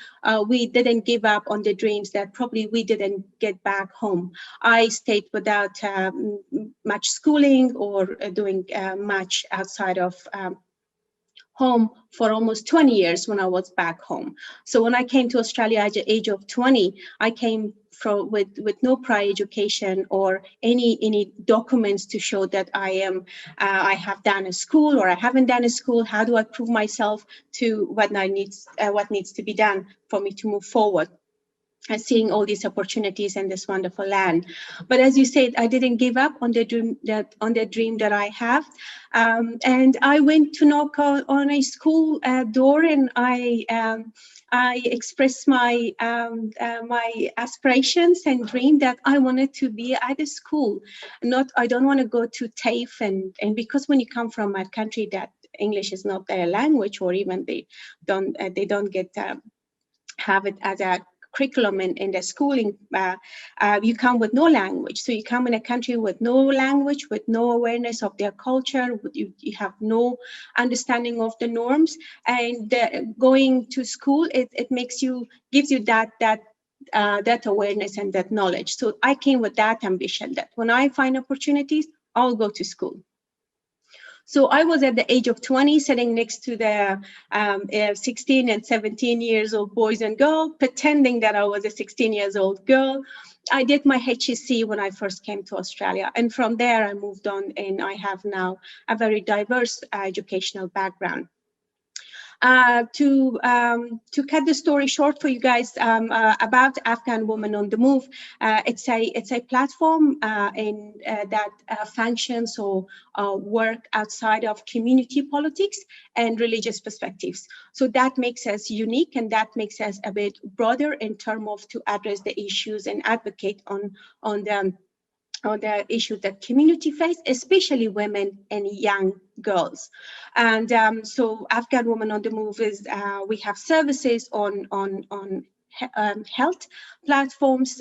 We didn't give up on the dreams that probably we didn't get back home. I stayed without much schooling or doing much outside of home for almost 20 years when I was back home. So when I came to Australia at the age of 20, I came with no prior education or any documents to show that I have done a school or I haven't done a school. How do I prove myself to what needs to be done for me to move forward? And seeing all these opportunities in this wonderful land. But as you said, I didn't give up on the dream that I have. And I went to knock on a school door, and I expressed my my aspirations and dream that I wanted to be at a school. I don't want to go to TAFE, and because when you come from a country that English is not their language, or even they don't get have it as a curriculum in the schooling, you come with no language. So you come in a country with no language, with no awareness of their culture, you have no understanding of the norms, and going to school, it gives you that awareness and that knowledge. So I came with that ambition that when I find opportunities, I'll go to school. So I was at the age of 20, sitting next to the 16 and 17 years old boys and girls, pretending that I was a 16 years old girl. I did my HSC when I first came to Australia. And from there, I moved on, and I have now a very diverse educational background. To cut the story short for you guys about Afghan Women on the Move, it's a platform that functions or work outside of community politics and religious perspectives. So that makes us unique, and that makes us a bit broader in terms of to address the issues and advocate on the issues that community face, especially women and young girls. And so Afghan Women on the Move is, we have services on health platforms.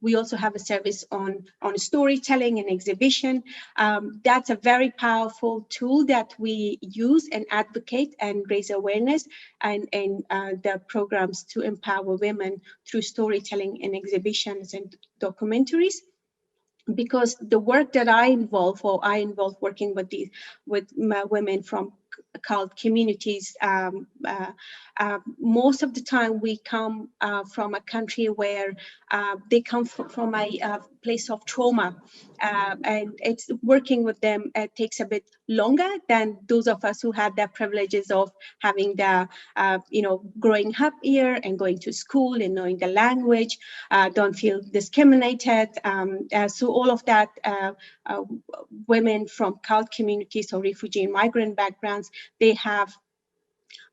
We also have a service on storytelling and exhibition. That's a very powerful tool that we use and advocate and raise awareness and the programs to empower women through storytelling and exhibitions and documentaries. Because the work that I involve working with women from cult communities, most of the time we come from a country where they come from a place of trauma, and it's working with them takes a bit longer than those of us who had the privileges of having the growing up here and going to school and knowing the language, don't feel discriminated. So all of that, women from cult communities or refugee and migrant backgrounds, they have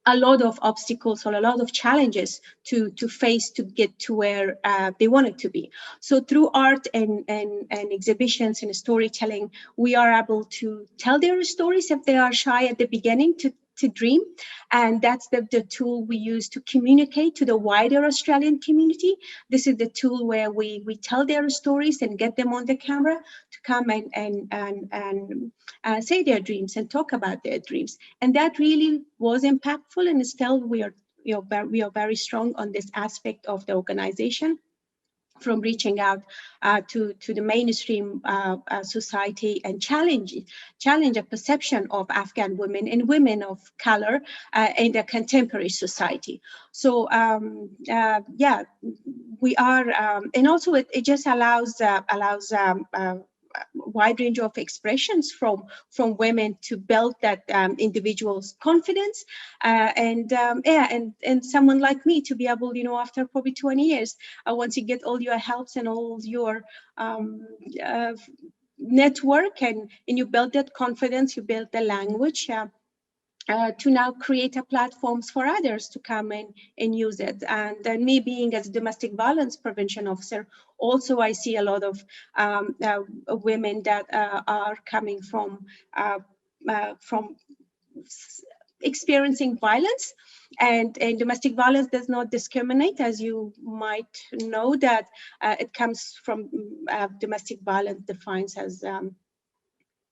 a lot of obstacles or a lot of challenges to face to get to where they wanted to be. So through art and exhibitions and storytelling, we are able to tell their stories if they are shy at the beginning to dream. And that's the tool we use to communicate to the wider Australian community. This is the tool where we tell their stories and get them on the camera to come and say their dreams and talk about their dreams. And that really was impactful, and still we are very strong on this aspect of the organization, from reaching out to the mainstream society and challenge a perception of Afghan women and women of color in the contemporary society. So yeah, we are, and also it just allows wide range of expressions from women to build that individual's confidence, and someone like me to be able, after probably 20 years, once you get all your helps and all your network and you build that confidence, you build the language, to now create a platforms for others to come in and use it. And then me being as a domestic violence prevention officer, also I see a lot of women that are coming from experiencing violence, and domestic violence does not discriminate, as you might know, that it comes from domestic violence defines as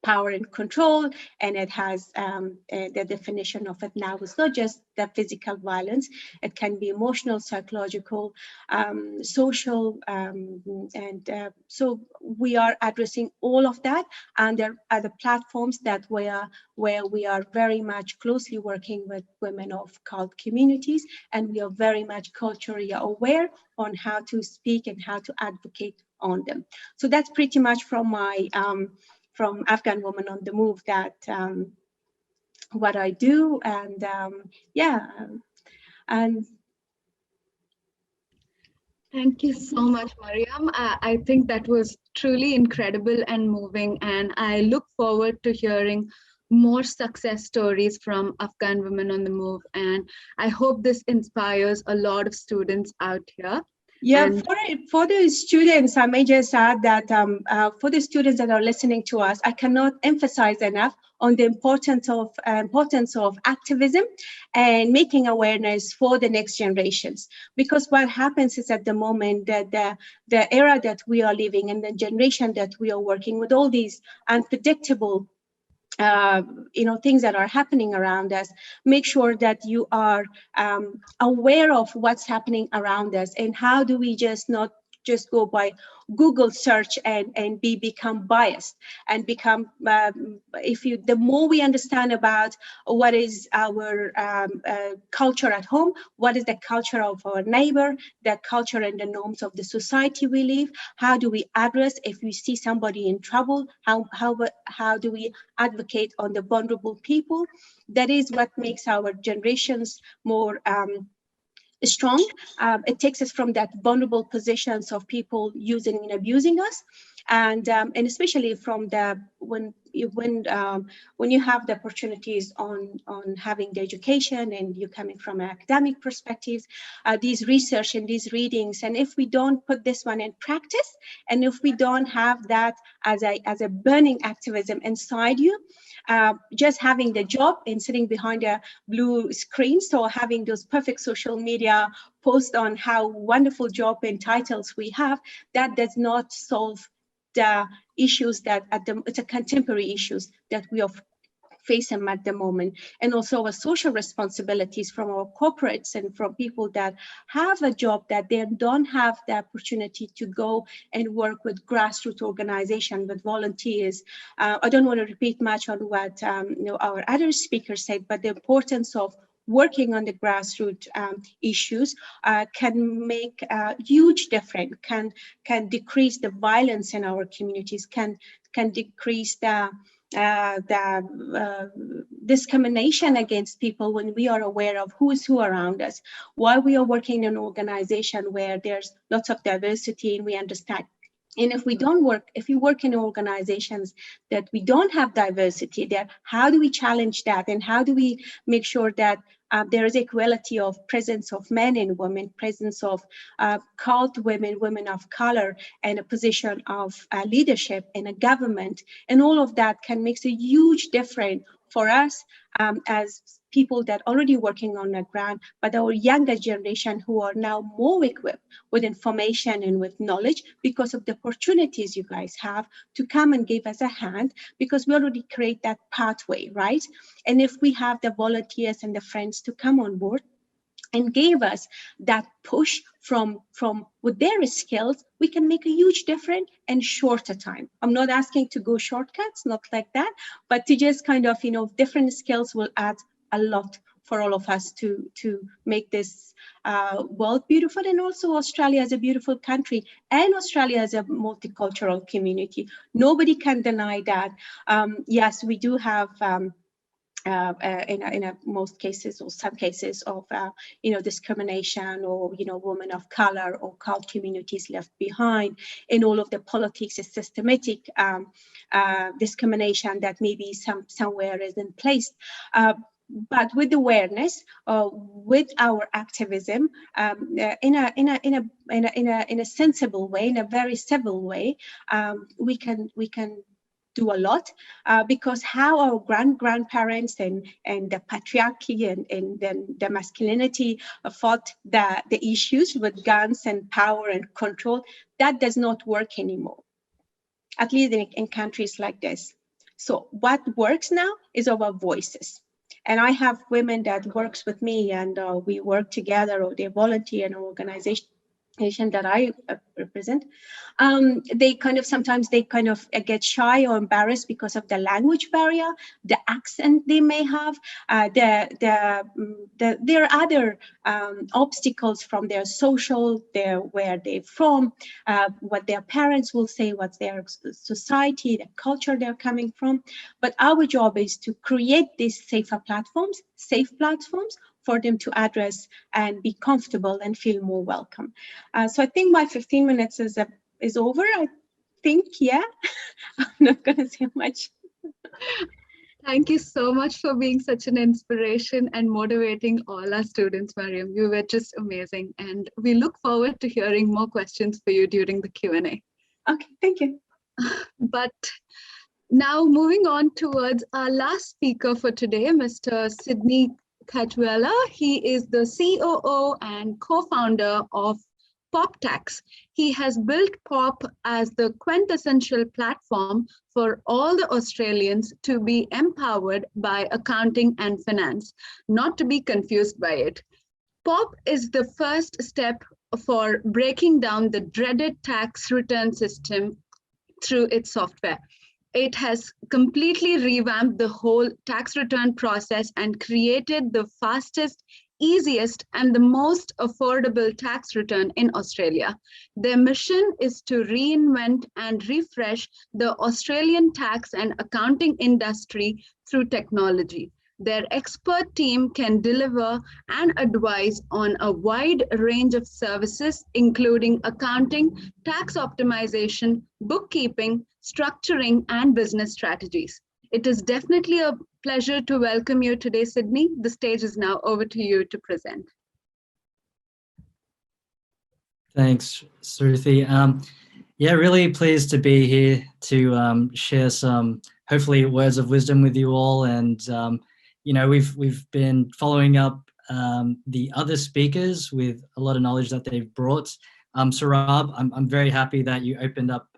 power and control, and it has the definition of it now is not just the physical violence, it can be emotional, psychological, social, and so we are addressing all of that under other platforms that where we are very much closely working with women of cult communities, and we are very much culturally aware on how to speak and how to advocate on them. So that's pretty much from my from Afghan Women on the Move, that what I do, and yeah, and Thank you so much, Maryam. I think that was truly incredible and moving, and I look forward to hearing more success stories from Afghan Women on the Move, and I hope this inspires a lot of students out here. Yeah, and for the students, I may just add that for the students that are listening to us, I cannot emphasize enough on the importance of activism and making awareness for the next generations. Because what happens is, at the moment, that the era that we are living and the generation that we are working with, all these unpredictable things that are happening around us, make sure that you are aware of what's happening around us, and how do we just not just go by Google search and become biased and become, the more we understand about what is our culture at home, what is the culture of our neighbor, the culture and the norms of the society we live, how do we address if we see somebody in trouble, how do we advocate on the vulnerable people? That is what makes our generations more strong. It takes us from that vulnerable positions of people using and abusing us, and especially from the when you have the opportunities on having the education and you coming from an academic perspective, these research and these readings, and if we don't put this one in practice, and if we don't have that as a burning activism inside you, just having the job and sitting behind a blue screen, so having those perfect social media posts on how wonderful job and titles we have, that does not solve the issues that it's a contemporary issues that we are facing at the moment, and also our social responsibilities from our corporates and from people that have a job that they don't have the opportunity to go and work with grassroots organization with volunteers. I don't want to repeat much on what our other speakers said, but the importance of working on the grassroots issues can make a huge difference, can decrease the violence in our communities, can decrease the discrimination against people when we are aware of who is who around us. While we are working in an organization where there's lots of diversity and we understand, and if we work in organizations that we don't have diversity there, how do we challenge that, and how do we make sure that there is equality of presence of men and women, presence of cult women, women of color, and a position of leadership in a government, and all of that can make a huge difference for us as people that already working on the ground, but our younger generation who are now more equipped with information and with knowledge because of the opportunities you guys have to come and give us a hand, because we already create that pathway, right? And if we have the volunteers and the friends to come on board and give us that push from with their skills, we can make a huge difference in shorter time. I'm not asking to go shortcuts, not like that, but to just kind of, different skills will add a lot for all of us to make this world beautiful, and also Australia is a beautiful country, and Australia is a multicultural community. Nobody can deny that. Yes, we do have in most cases or some cases of discrimination, or women of color or cult communities left behind, in all of the politics is systematic discrimination that maybe somewhere is in place. But with awareness, with our activism, in a sensible way, in a very civil way, we can do a lot, because how our grandparents and the patriarchy and then the masculinity fought the issues with guns and power and control, that does not work anymore, at least in countries like this. So what works now is our voices. And I have women that works with me, and we work together, or they volunteer in an organization that I represent. Sometimes they get shy or embarrassed because of the language barrier, the accent they may have, there are other obstacles from their social, where they're from, what their parents will say, what's their society, the culture they're coming from. But our job is to create these safe platforms for them to address and be comfortable and feel more welcome. So I think my 15 minutes is over. I think, yeah. I'm not going to say much. Thank you so much for being such an inspiration and motivating all our students, Maryam. You were just amazing. And we look forward to hearing more questions for you during the Q&A. Okay, thank you. But now moving on towards our last speaker for today, Mr. Sidney Cachuela. He is the COO and co-founder of Pop Tax. He has built Pop as the quintessential platform for all the Australians to be empowered by accounting and finance, not to be confused by it. Pop is the first step for breaking down the dreaded tax return system through its software. It has completely revamped the whole tax return process and created the fastest, easiest, and the most affordable tax return in Australia. Their mission is to reinvent and refresh the Australian tax and accounting industry through technology. Their expert team can deliver and advise on a wide range of services, including accounting, tax optimization, bookkeeping, structuring, and business strategies. It is definitely a pleasure to welcome you today, Sidney. The stage is now over to you to present. Thanks, Shruti. Yeah, really pleased to be here to share some, hopefully, words of wisdom with you all. And you know, we've been following up the other speakers with a lot of knowledge that they've brought. Saurabh, I'm very happy that you opened up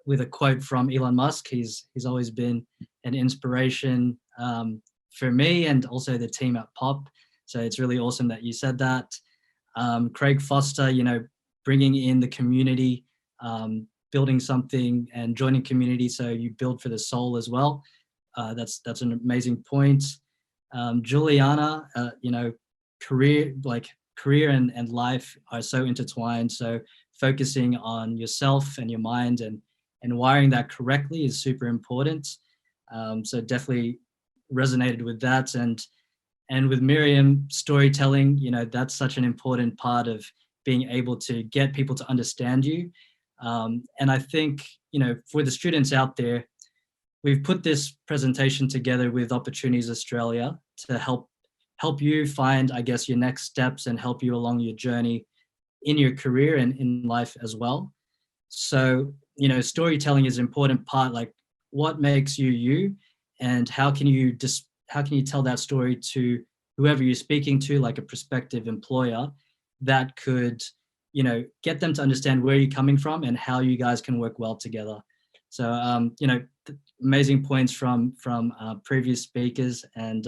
with a quote from Elon Musk. He's always been an inspiration for me and also the team at Pop. So it's really awesome that you said that. Craig Foster, you know, bringing in the community, building something and joining community so you build for the soul as well. That's an amazing point. Juliana, you know, career and life are so intertwined. So focusing on yourself and your mind and wiring that correctly is super important. So definitely resonated with that. And with Maryam, storytelling, you know, that's such an important part of being able to get people to understand you. And I think, you know, for the students out there, we've put this presentation together with Opportunities Australia to help you find, I guess, your next steps and help you along your journey in your career and in life as well. So, you know, storytelling is an important part, like what makes you you, and how can you tell that story to whoever you're speaking to, like a prospective employer, that could, you know, get them to understand where you're coming from and how you guys can work well together. So, you know, amazing points from previous speakers, and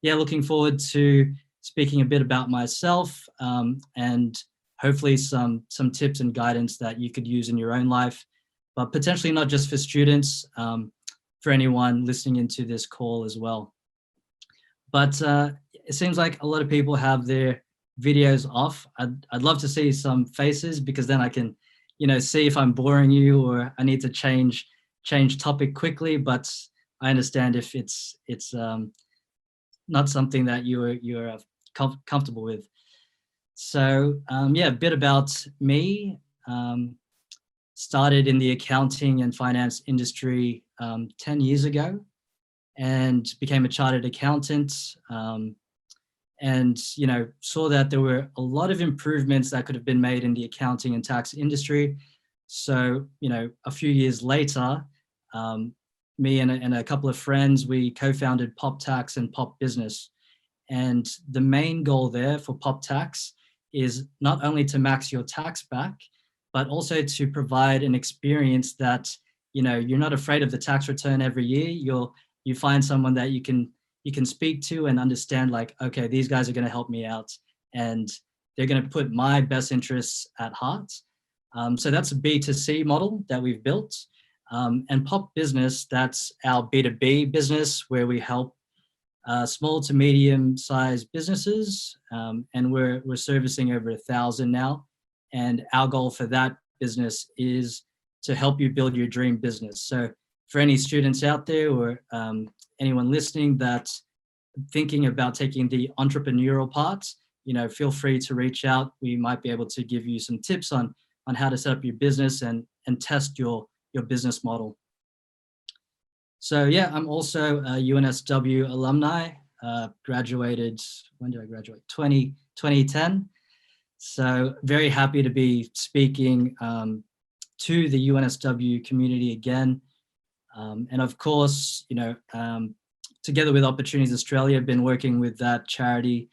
yeah, looking forward to speaking a bit about myself and hopefully some tips and guidance that you could use in your own life, but potentially not just for students, for anyone listening into this call as well. But it seems like a lot of people have their videos off. I'd love to see some faces, because then I can, you know, see if I'm boring you or I need to change topic quickly. But I understand if it's not something that you're comfortable with. So yeah, a bit about me. Started in the accounting and finance industry 10 years ago and became a chartered accountant, and, you know, saw that there were a lot of improvements that could have been made in the accounting and tax industry. So, you know, a few years later, me and a couple of friends, we co-founded Pop Tax and Pop Business. And the main goal there for Pop Tax is not only to max your tax back, but also to provide an experience that, you know, you're not afraid of the tax return every year. You find someone that you can speak to and understand, like, okay, these guys are going to help me out and they're going to put my best interests at heart. So that's a B2C model that we've built. And Pop Business, that's our B2B business, where we help small to medium-sized businesses, and we're servicing over 1,000 now. And our goal for that business is to help you build your dream business. So for any students out there or anyone listening that's thinking about taking the entrepreneurial part, you know, feel free to reach out. We might be able to give you some tips on how to set up your business and test your business model. So yeah, I'm also a UNSW alumni, graduated, when did I graduate? 2010. So very happy to be speaking to the UNSW community again. And of course, you know, together with Opportunities Australia, I've been working with that charity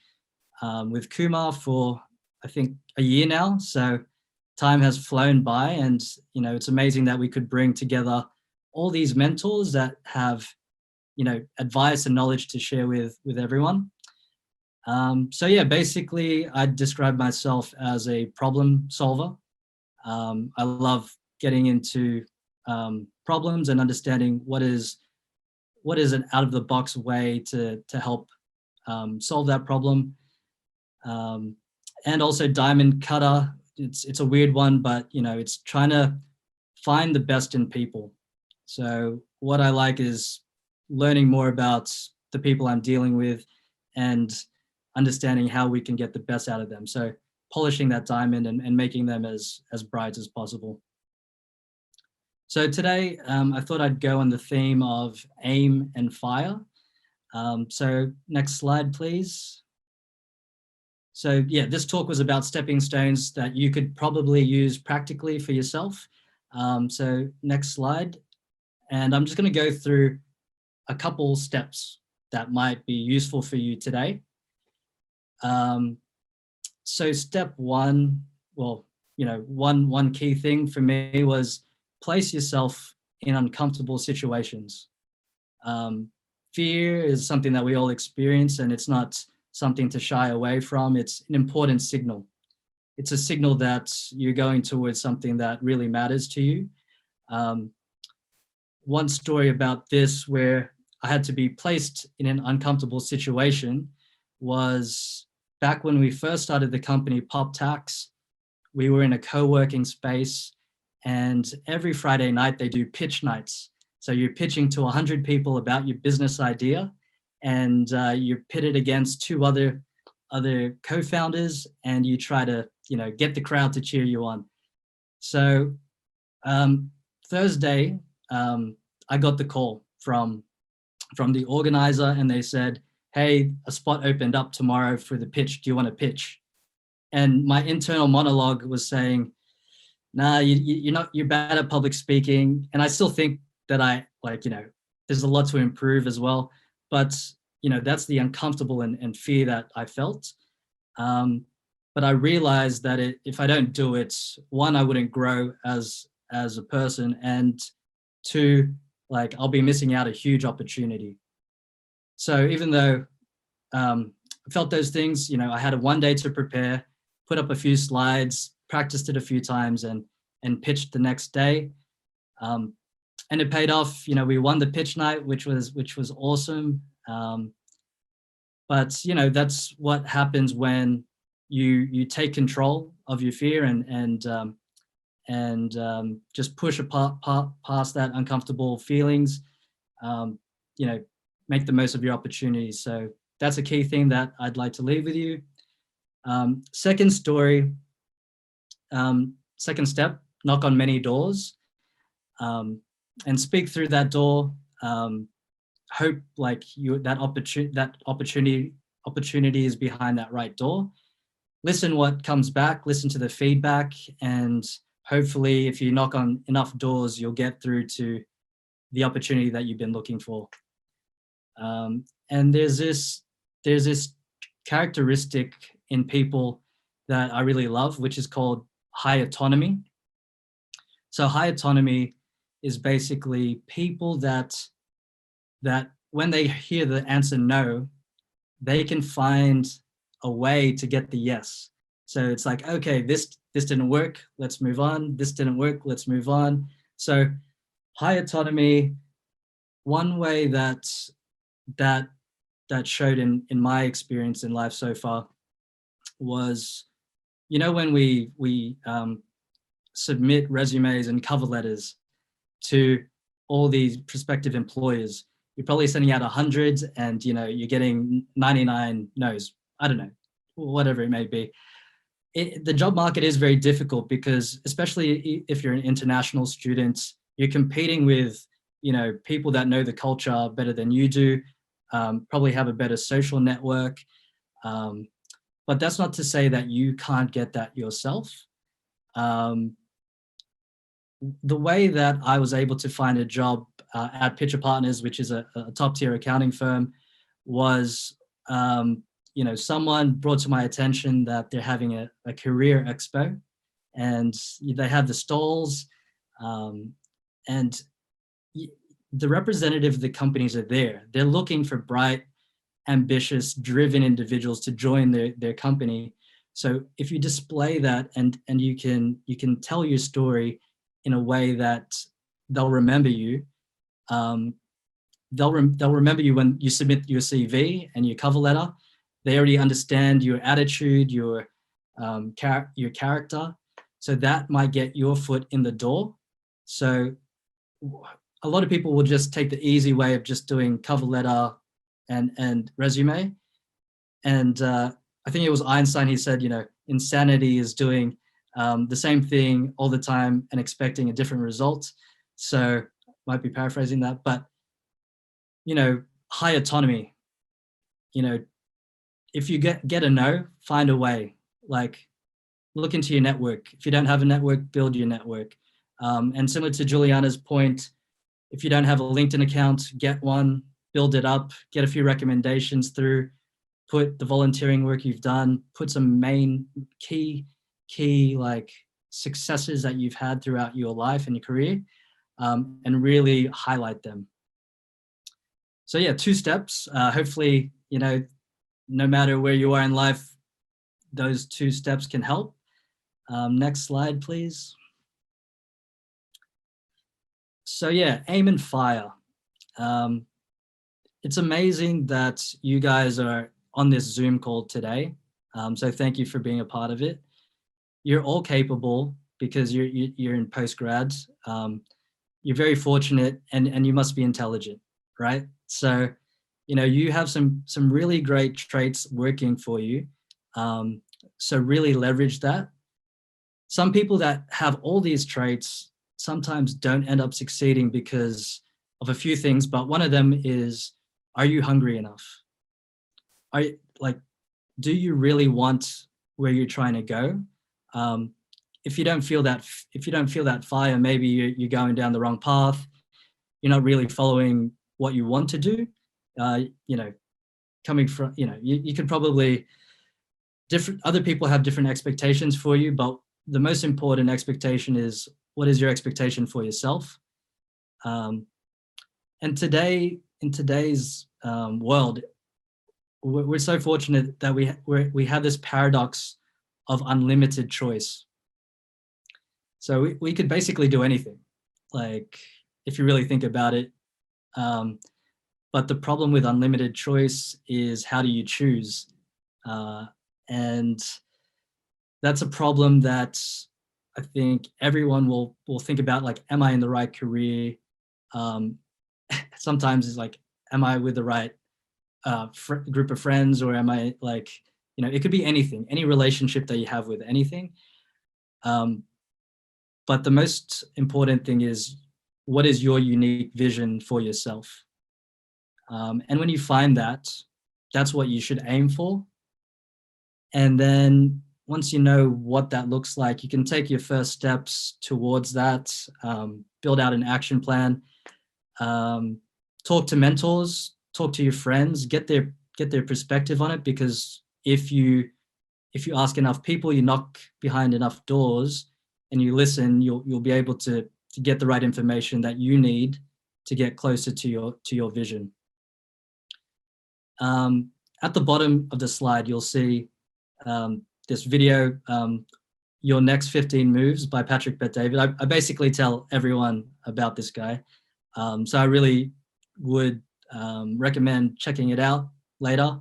with Kumar for, I think, a year now. So time has flown by, and, you know, it's amazing that we could bring together all these mentors that have, you know, advice and knowledge to share with everyone. So yeah, basically I describe myself as a problem solver. I love getting into problems and understanding what is an out of the box way to help solve that problem. And also diamond cutter. It's a weird one, but it's trying to find the best in people. So what I like is learning more about the people I'm dealing with and understanding how we can get the best out of them. So polishing that diamond and making them as bright as possible. So today, I thought I'd go on the theme of aim and fire. So next slide, please. So yeah, this talk was about stepping stones that you could probably use practically for yourself. So next slide. And I'm just going to go through a couple steps that might be useful for you today. So step one, well, one key thing for me was place yourself in uncomfortable situations. Fear is something that we all experience, and it's not something to shy away from. It's an important signal. It's a signal that you're going towards something that really matters to you. One story about this where I had to be placed in an uncomfortable situation was back when we first started the company Pop Tax. We were in a co-working space, and every Friday night they do pitch nights. So you're pitching to 100 people about your business idea, and you're pitted against two other co-founders, and you try to get the crowd to cheer you on. So Thursday, I got the call from the organizer, and they said, "Hey, a spot opened up tomorrow for the pitch. Do you want to pitch?" And my internal monologue was saying, "Nah, you're bad at public speaking." And I still think that there's a lot to improve as well. But that's the uncomfortable and fear that I felt. But I realized that if I don't do it, one, I wouldn't grow as a person, and two, I'll be missing out a huge opportunity. So even though I felt those things, I had one day to prepare, put up a few slides, practiced it a few times, and pitched the next day. And it paid off. We won the pitch night, which was awesome. But that's what happens when you take control of your fear and just push past that uncomfortable feelings. Make the most of your opportunities. So that's a key thing that I'd like to leave with you. Second story, second step, knock on many doors, and speak through that door. Hope that opportunity is behind that right door. Listen what comes back, listen to the feedback, and hopefully if you knock on enough doors, you'll get through to the opportunity that you've been looking for. And there's this characteristic in people that I really love, which is called high autonomy. So high autonomy is basically people that when they hear the answer no, they can find a way to get the yes. So it's like, okay, this didn't work, let's move on. This didn't work, let's move on. So high autonomy, one way that showed in my experience in life so far was, when we submit resumes and cover letters to all these prospective employers, you're probably sending out 100 and you're getting 99 no's. I don't know, whatever it may be. The job market is very difficult because, especially if you're an international student, you're competing with people that know the culture better than you do, probably have a better social network. But that's not to say that you can't get that yourself. The way that I was able to find a job at Pitcher Partners, which is a top tier accounting firm, was someone brought to my attention that they're having a career expo, and they have the stalls, and the representative of the companies are there. They're looking for bright ambitious, driven individuals to join their company. So if you display that and you can tell your story in a way that they'll remember you, they'll remember you when you submit your CV and your cover letter. They already understand your attitude, your character. So that might get your foot in the door. So a lot of people will just take the easy way of just doing cover letter and resume. And I think it was Einstein, he said, insanity is doing the same thing all the time and expecting a different result. So might be paraphrasing that, but high autonomy, if you get a no, find a way. Like, look into your network. If you don't have a network, build your network. And similar to Juliana's point, if you don't have a LinkedIn account, get one, build it up, get a few recommendations through, put the volunteering work you've done, put some main key like successes that you've had throughout your life and your career, and really highlight them. So yeah, 2 steps. Hopefully, no matter where you are in life, those 2 steps can help. Next slide, please. So yeah, aim and fire. It's amazing that you guys are on this Zoom call today. So thank you for being a part of it. You're all capable because you're in postgrad. You're very fortunate and you must be intelligent, right? So, you have some really great traits working for you. So really leverage that. Some people that have all these traits sometimes don't end up succeeding because of a few things, but one of them is, are you hungry enough? Do you really want where you're trying to go? If you don't feel that fire, maybe you're going down the wrong path. You're not really following what you want to do. Coming from, you can probably other people have different expectations for you, but the most important expectation is, what is your expectation for yourself? And in today's world, we're so fortunate that we have this paradox of unlimited choice. So we could basically do anything, like, if you really think about it. But the problem with unlimited choice is, how do you choose? And that's a problem that I think everyone will think about, like, am I in the right career? Sometimes it's like, am I with the right group of friends, or am I like, it could be anything, any relationship that you have with anything. But the most important thing is, what is your unique vision for yourself? And when you find that, that's what you should aim for. And then once you know what that looks like, you can take your first steps towards that, build out an action plan, talk to mentors, talk to your friends, get their perspective on it, because if you ask enough people, you knock behind enough doors, and you listen, you'll be able to get the right information that you need to get closer to your vision. At the bottom of the slide, you'll see this video, Your Next 15 Moves by Patrick Bet-David. I basically tell everyone about this guy. So I really would recommend checking it out later.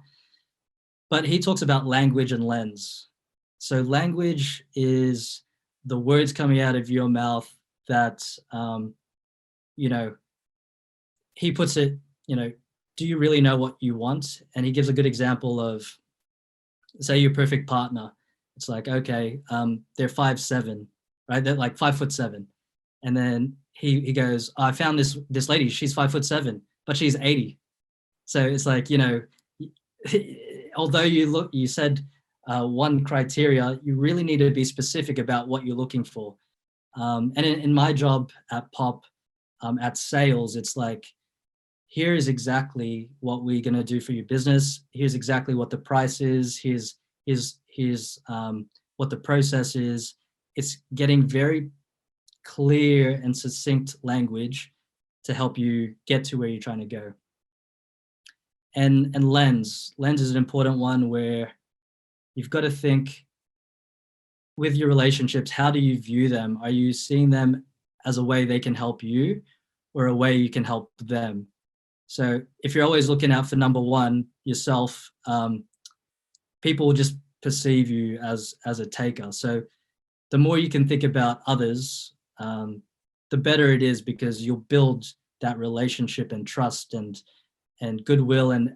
But he talks about language and lens. So language is the words coming out of your mouth that, he puts it, do you really know what you want? And he gives a good example of, say, your perfect partner. It's like, okay, they're 5'7", right? They're like 5'7". And then he goes, I found this lady, she's 5'7", but she's 80. So it's like, although you said one criteria, you really need to be specific about what you're looking for. And in my job at Pop, at sales, it's like, here is exactly what we're going to do for your business. Here's exactly what the price is. Here's what the process is. It's getting very clear and succinct language to help you get to where you're trying to go. And lens is an important one, where you've got to think with your relationships, how do you view them? Are you seeing them as a way they can help you, or a way you can help them? So if you're always looking out for number one, yourself, people will just perceive you as a taker. So the more you can think about others, the better it is, because you'll build that relationship and trust and goodwill. And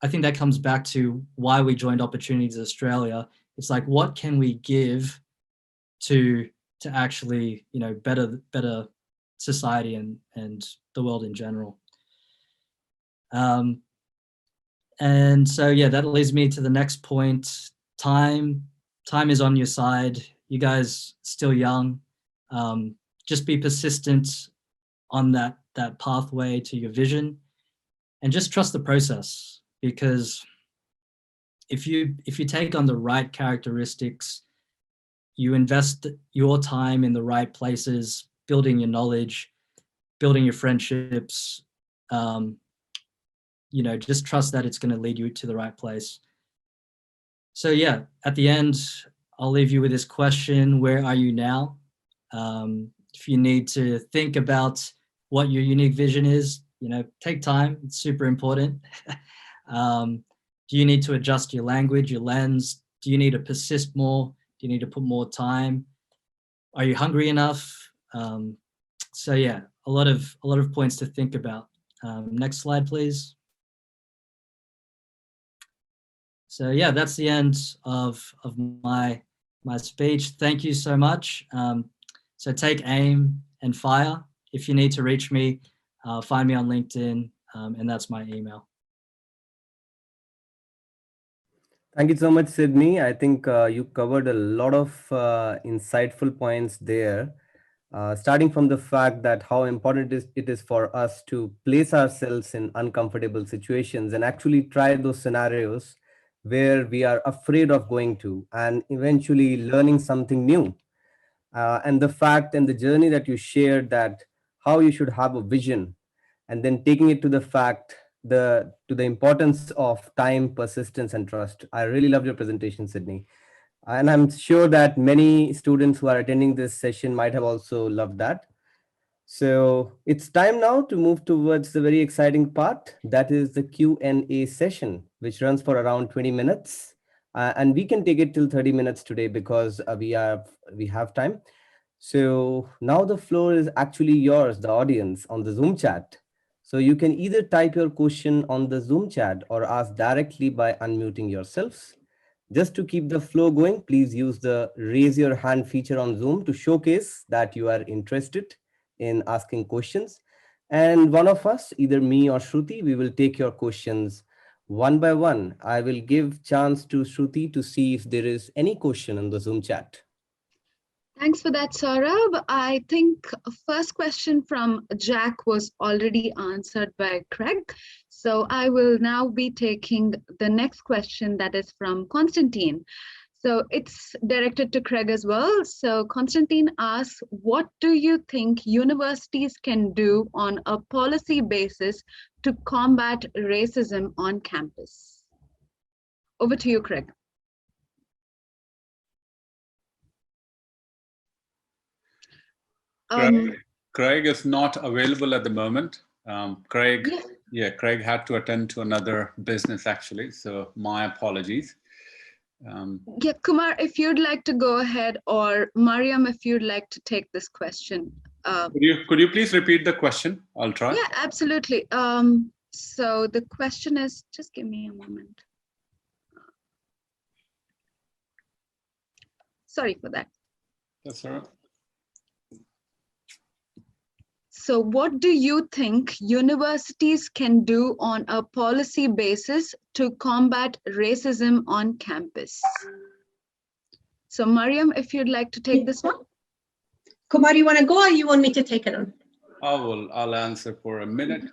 I think that comes back to why we joined Opportunities Australia. It's like, what can we give to actually, better society and the world in general. And so, yeah, that leads me to the next point. Time is on your side. You guys still young. Just be persistent on that pathway to your vision, and just trust the process, because if you take on the right characteristics, you invest your time in the right places, building your knowledge, building your friendships, just trust that it's going to lead you to the right place. So yeah, at the end, I'll leave you with this question: where are you now? If you need to think about what your unique vision is, take time. It's super important. Do you need to adjust your language, your lens? Do you need to persist more? Do you need to put more time? Are you hungry enough? So yeah, a lot of points to think about. Next slide, please. So yeah, that's the end of my speech. Thank you so much. So take aim and fire. If you need to reach me, find me on LinkedIn, and that's my email. Thank you so much, Sidney. I think you covered a lot of insightful points there, starting from the fact that how important it is for us to place ourselves in uncomfortable situations and actually try those scenarios where we are afraid of going to, and eventually learning something new. And the fact and the journey that you shared, that how you should have a vision, and then taking it to the fact, to the importance of time, persistence, and trust. I really loved your presentation, Sidney. And I'm sure that many students who are attending this session might have also loved that. So it's time now to move towards the very exciting part, that is the Q&A session, which runs for around 20 minutes. And we can take it till 30 minutes today, because we have time. So now the floor is actually yours, the audience, on the Zoom chat. So you can either type your question on the Zoom chat or ask directly by unmuting yourselves. Just to keep the flow going, please use the raise your hand feature on Zoom to showcase that you are interested in asking questions. And one of us, either me or Shruti, we will take your questions one by one. I will give chance to Shruti to see if there is any question in the Zoom chat. Thanks for that, Saurabh. I think first question from Jack was already answered by Craig. So I will now be taking the next question, that is from Constantine. So it's directed to Craig as well. So Constantine asks, what do you think universities can do on a policy basis to combat racism on campus? Over to you, Craig. Craig is not available at the moment. Craig had to attend to another business actually, so my apologies. Yeah, Kumar, if you'd like to go ahead, or Maryam, if you'd like to take this question. Could you please repeat the question? I'll try. Yeah, absolutely. So the question is, just give me a moment. Sorry for that. That's all right. So what do you think universities can do on a policy basis to combat racism on campus? So Maryam, if you'd like to take this one. Kumar, you want to go or you want me to take it on? I'll answer for a minute.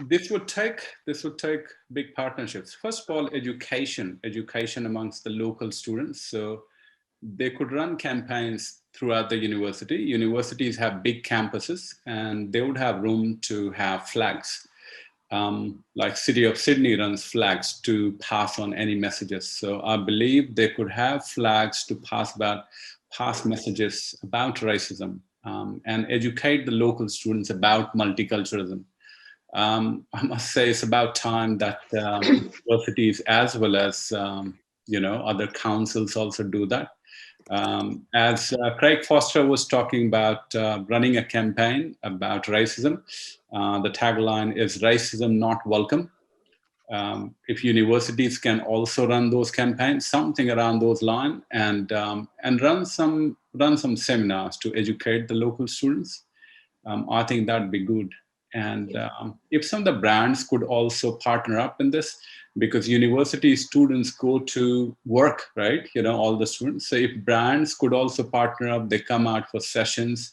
This would take big partnerships. First of all, education amongst the local students. So they could run campaigns throughout the university. Universities have big campuses and they would have room to have flags. like City of Sydney runs flags to pass on any messages. So I believe they could have flags to pass messages about racism and educate the local students about multiculturalism. I must say it's about time that universities as well as other councils also do that. As Craig Foster was talking about running a campaign about racism, the tagline is "Racism Not Welcome." If universities can also run those campaigns, something around those lines, and run some seminars to educate the local students, I think that'd be good. And if some of the brands could also partner up in this, because university students go to work, right? All the students. So if brands could also partner up, they come out for sessions,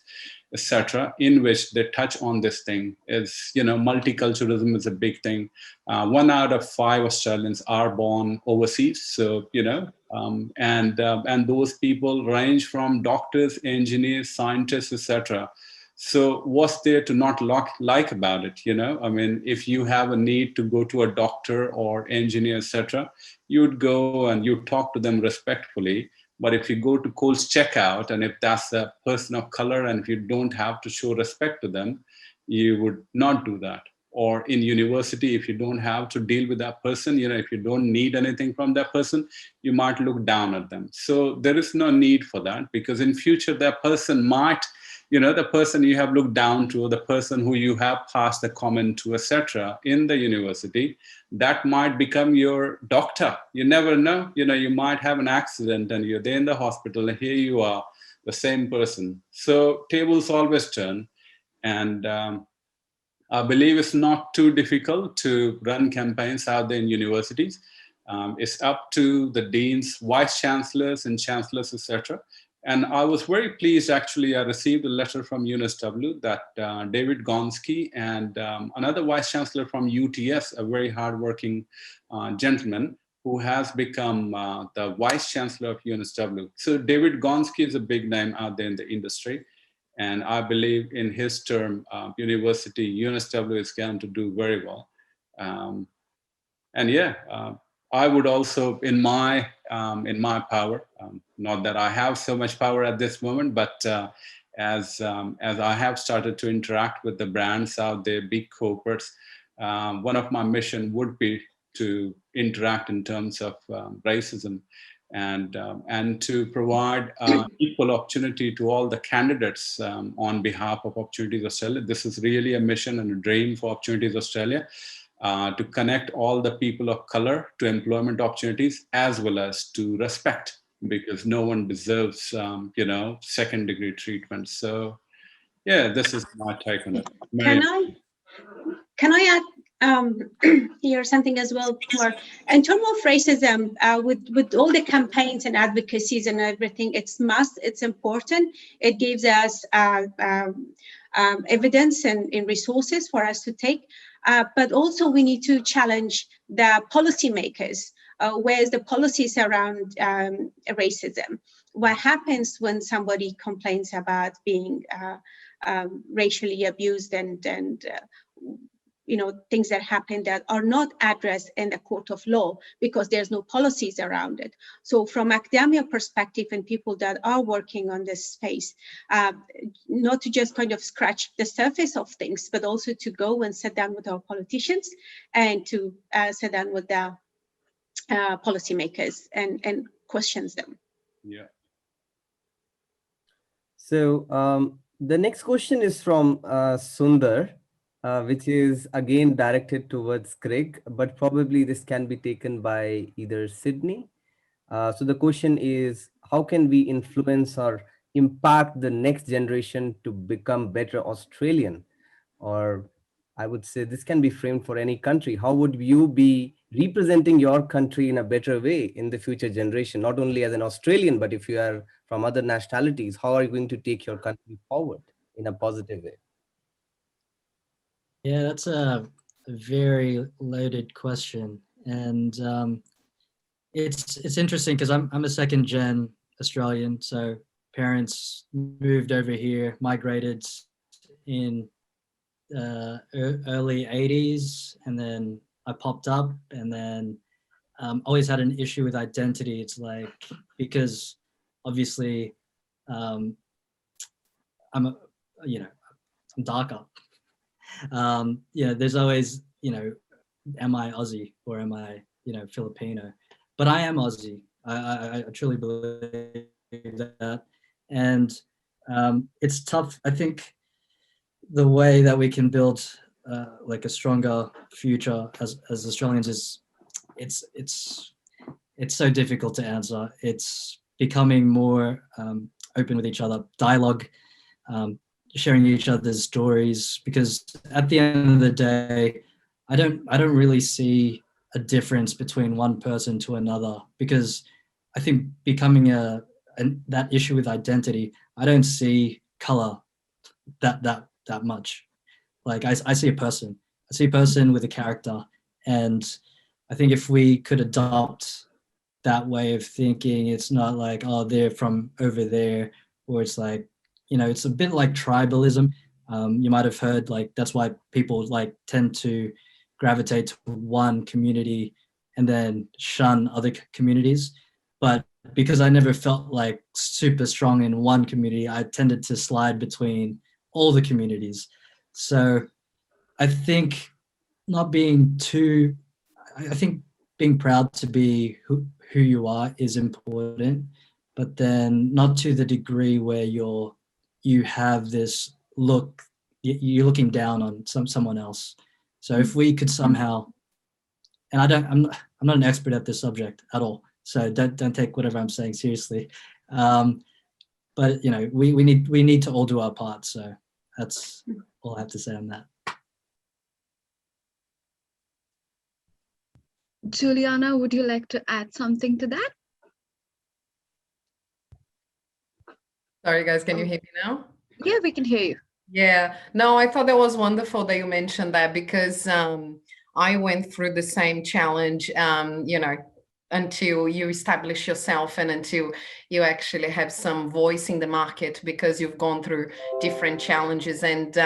etc., in which they touch on this thing. Is multiculturalism is a big thing. 1 out of 5 Australians are born overseas. So and those people range from doctors, engineers, scientists, etc. So what's there to not like about it? I mean, if you have a need to go to a doctor or engineer, etc., you'd go and you talk to them respectfully. But if you go to Coles checkout, and if that's a person of color, and if you don't have to show respect to them, you would not do that. Or in university, if you don't have to deal with that person, if you don't need anything from that person, you might look down at them. So there is no need for that, because in future, that person might, the person you have looked down to, or the person who you have passed a comment to, etc., in the university, that might become your doctor. You never know. You might have an accident and you're there in the hospital, and here you are, the same person. So tables always turn. And I believe it's not too difficult to run campaigns out there in universities. It's up to the deans, vice chancellors, and chancellors, etc. And I was very pleased, actually. I received a letter from UNSW that David Gonski and another vice chancellor from UTS, a very hardworking gentleman, who has become the vice chancellor of UNSW. So David Gonski is a big name out there in the industry. And I believe in his term, UNSW is going to do very well. I would also, in my power, not that I have so much power at this moment, but as I have started to interact with the brands out there, big corporates, one of my mission would be to interact in terms of racism, and to provide equal opportunity to all the candidates on behalf of Opportunities Australia. This is really a mission and a dream for Opportunities Australia. To connect all the people of color to employment opportunities, as well as to respect, because no one deserves, second-degree treatment. So, yeah, this is my take on it. Maryam. Can I add here something as well, Kumar? In terms of racism, with all the campaigns and advocacies and everything, it's important. It gives us evidence and resources for us to take. But also we need to challenge the policymakers. Where's the policies around racism? What happens when somebody complains about being racially abused and things that happen that are not addressed in the court of law because there's no policies around it. So from academia perspective and people that are working on this space, not to just kind of scratch the surface of things, but also to go and sit down with our politicians and to sit down with the policymakers and questions them. Yeah. So the next question is from Sundar. Which is again directed towards Craig, but probably this can be taken by either Sidney. So the question is, how can we influence or impact the next generation to become better Australian? Or I would say this can be framed for any country. How would you be representing your country in a better way in the future generation, not only as an Australian, but if you are from other nationalities, how are you going to take your country forward in a positive way? Yeah, that's a very loaded question, and it's interesting because I'm a second gen Australian, so parents moved over here, migrated in early 80s, and then I popped up, and then always had an issue with identity. It's like, because obviously I'm I'm darker. There's always, am I Aussie or am I, Filipino? But I am Aussie. I truly believe that. And it's tough. I think the way that we can build like a stronger future as Australians is, it's so difficult to answer. It's becoming more open with each other, dialogue, sharing each other's stories, because at the end of the day, I don't really see a difference between one person to another, because I think becoming that issue with identity, I don't see color that much. Like I see a person. I see a person with a character, and I think if we could adopt that way of thinking, it's not like, oh, they're from over there, or it's like, it's a bit like tribalism. You might have heard, like, that's why people like tend to gravitate to one community and then shun other communities. But because I never felt like super strong in one community, I tended to slide between all the communities. So I think not being too, I think being proud to be who you are is important, but then not to the degree where you have this look, you're looking down on someone else. So if we could somehow, and I'm not an expert at this subject at all, so don't take whatever I'm saying seriously. But we need to all do our part. So that's all I have to say on that. Juliana, would you like to add something to that? Sorry, guys, can you hear me now? Yeah, we can hear you. Yeah, no, I thought that was wonderful that you mentioned that, because I went through the same challenge, until you establish yourself and until you actually have some voice in the market, because you've gone through different challenges. And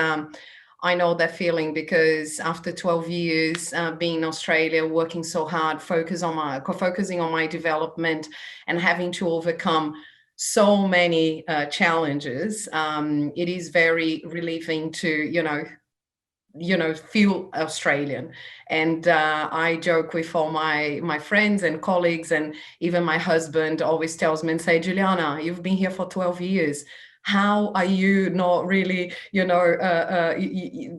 I know that feeling, because after 12 years being in Australia, working so hard, focusing on my development and having to overcome so many challenges, it is very relieving to, feel Australian. And I joke with all my friends and colleagues, and even my husband always tells me and say, Juliana, you've been here for 12 years. How are you not really,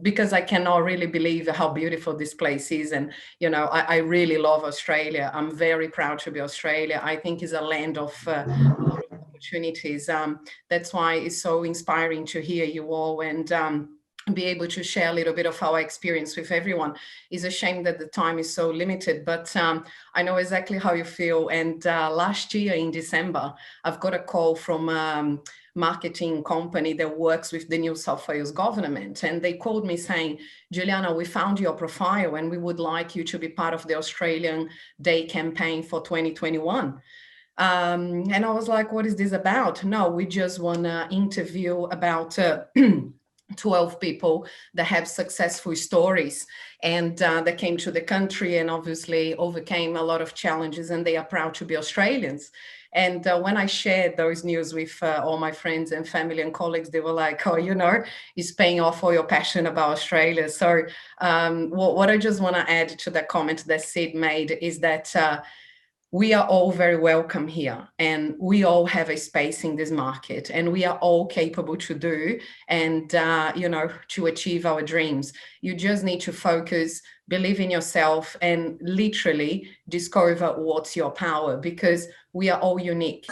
because I cannot really believe how beautiful this place is. And, I really love Australia. I'm very proud to be Australia. I think it's a land of opportunities. That's why it's so inspiring to hear you all and be able to share a little bit of our experience with everyone. It's a shame that the time is so limited, but I know exactly how you feel. And last year in December, I've got a call from marketing company that works with the New South Wales government. And they called me saying, Juliana, we found your profile and we would like you to be part of the Australian Day campaign for 2021. And I was like, what is this about? No, we just want to interview about 12 people that have successful stories and that came to the country and obviously overcame a lot of challenges, and they are proud to be Australians. And when I shared those news with all my friends and family and colleagues, they were like, oh, it's paying off all your passion about Australia. So what I just want to add to that comment that Sid made is that we are all very welcome here, and we all have a space in this market, and we are all capable to do and, to achieve our dreams. You just need to focus, believe in yourself, and literally discover what's your power, because we are all unique.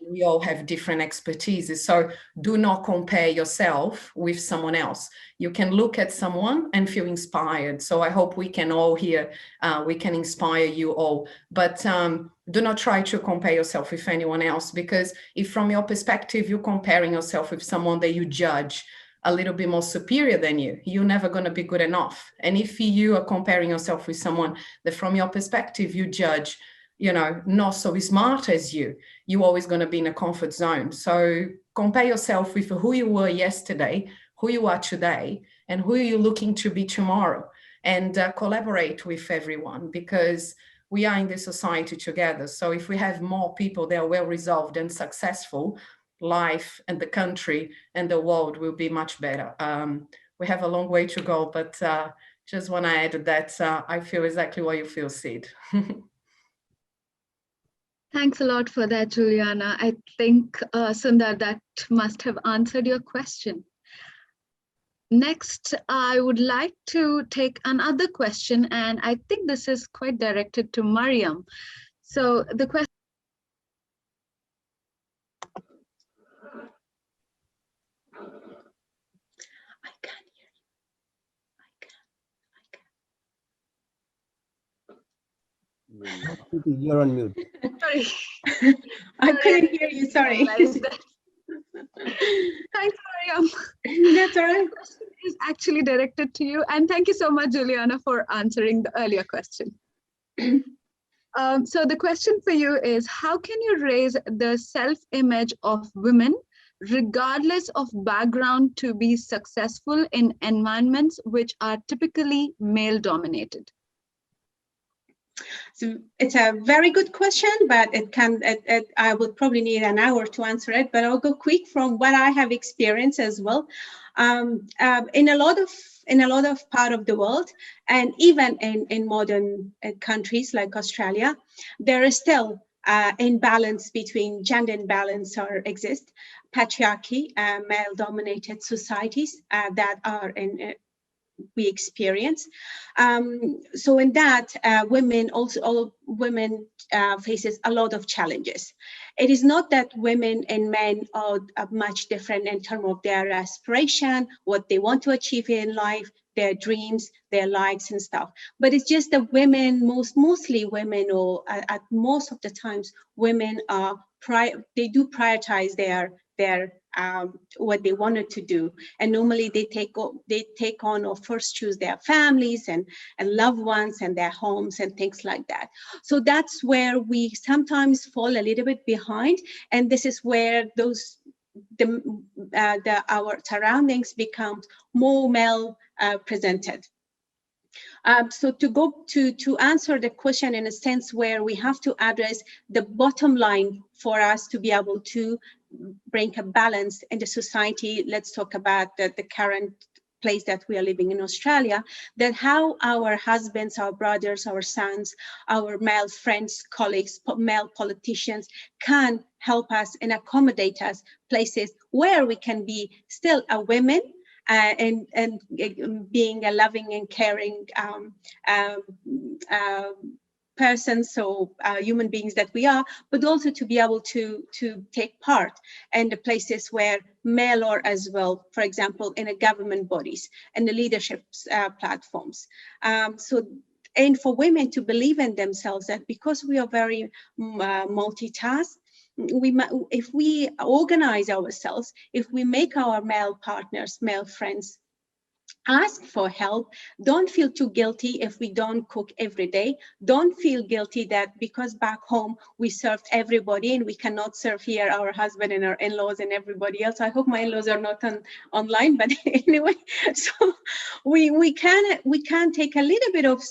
We all have different expertises. So do not compare yourself with someone else. You can look at someone and feel inspired. So I hope we can all here, we can inspire you all. But do not try to compare yourself with anyone else, because if from your perspective, you're comparing yourself with someone that you judge a little bit more superior than you, you're never going to be good enough. And if you are comparing yourself with someone that from your perspective, you judge, not so smart as you're always going to be in a comfort zone. So compare yourself with who you were yesterday, who you are today, and who are you looking to be tomorrow, and collaborate with everyone, because we are in this society together. So if we have more people that are well resolved and successful, life and the country and the world will be much better. We have a long way to go, but just want to add that I feel exactly what you feel, Sid. Thanks a lot for that, Juliana. I think, Sundar, that must have answered your question. Next, I would like to take another question, and I think this is quite directed to Maryam. So the question. I can't hear you. You're on mute. Sorry. I couldn't hear you, sorry. Thanks, Maryam. That's all right. The question is actually directed to you. And thank you so much, Juliana, for answering the earlier question. So the question for you is, how can you raise the self-image of women, regardless of background, to be successful in environments which are typically male-dominated? So it's a very good question, but I would probably need an hour to answer it, but I'll go quick from what I have experienced as well. In a lot of part of the world, and even in modern countries like Australia, there is still imbalance between gender imbalance or exist, patriarchy, male-dominated societies that are in we experience. So in that, all women faces a lot of challenges. It is not that women and men are much different in terms of their aspiration, what they want to achieve in life, their dreams, their likes and stuff. But it's just that women, mostly women, or at most of the times, women are they do prioritize their what they wanted to do, and normally they take on or first choose their families and loved ones and their homes and things like that. So that's where we sometimes fall a little bit behind, and this is where our surroundings become more male presented. So to answer the question in a sense where we have to address the bottom line for us to be able to bring a balance in the society. Let's talk about the current place that we are living in Australia, that how our husbands, our brothers, our sons, our male friends, colleagues, male politicians can help us and accommodate us places where we can be still a women and being a loving and caring person, so human beings that we are, but also to be able to take part in the places where male are as well, for example, in the government bodies and the leadership platforms. And for women to believe in themselves, that because we are very multitask, if we organize ourselves, if we make our male partners, male friends, ask for help. Don't feel too guilty if we don't cook every day. Don't feel guilty that because back home we served everybody and we cannot serve here our husband and our in-laws and everybody else. I hope my in-laws are not online, but anyway, so we can take a little bit of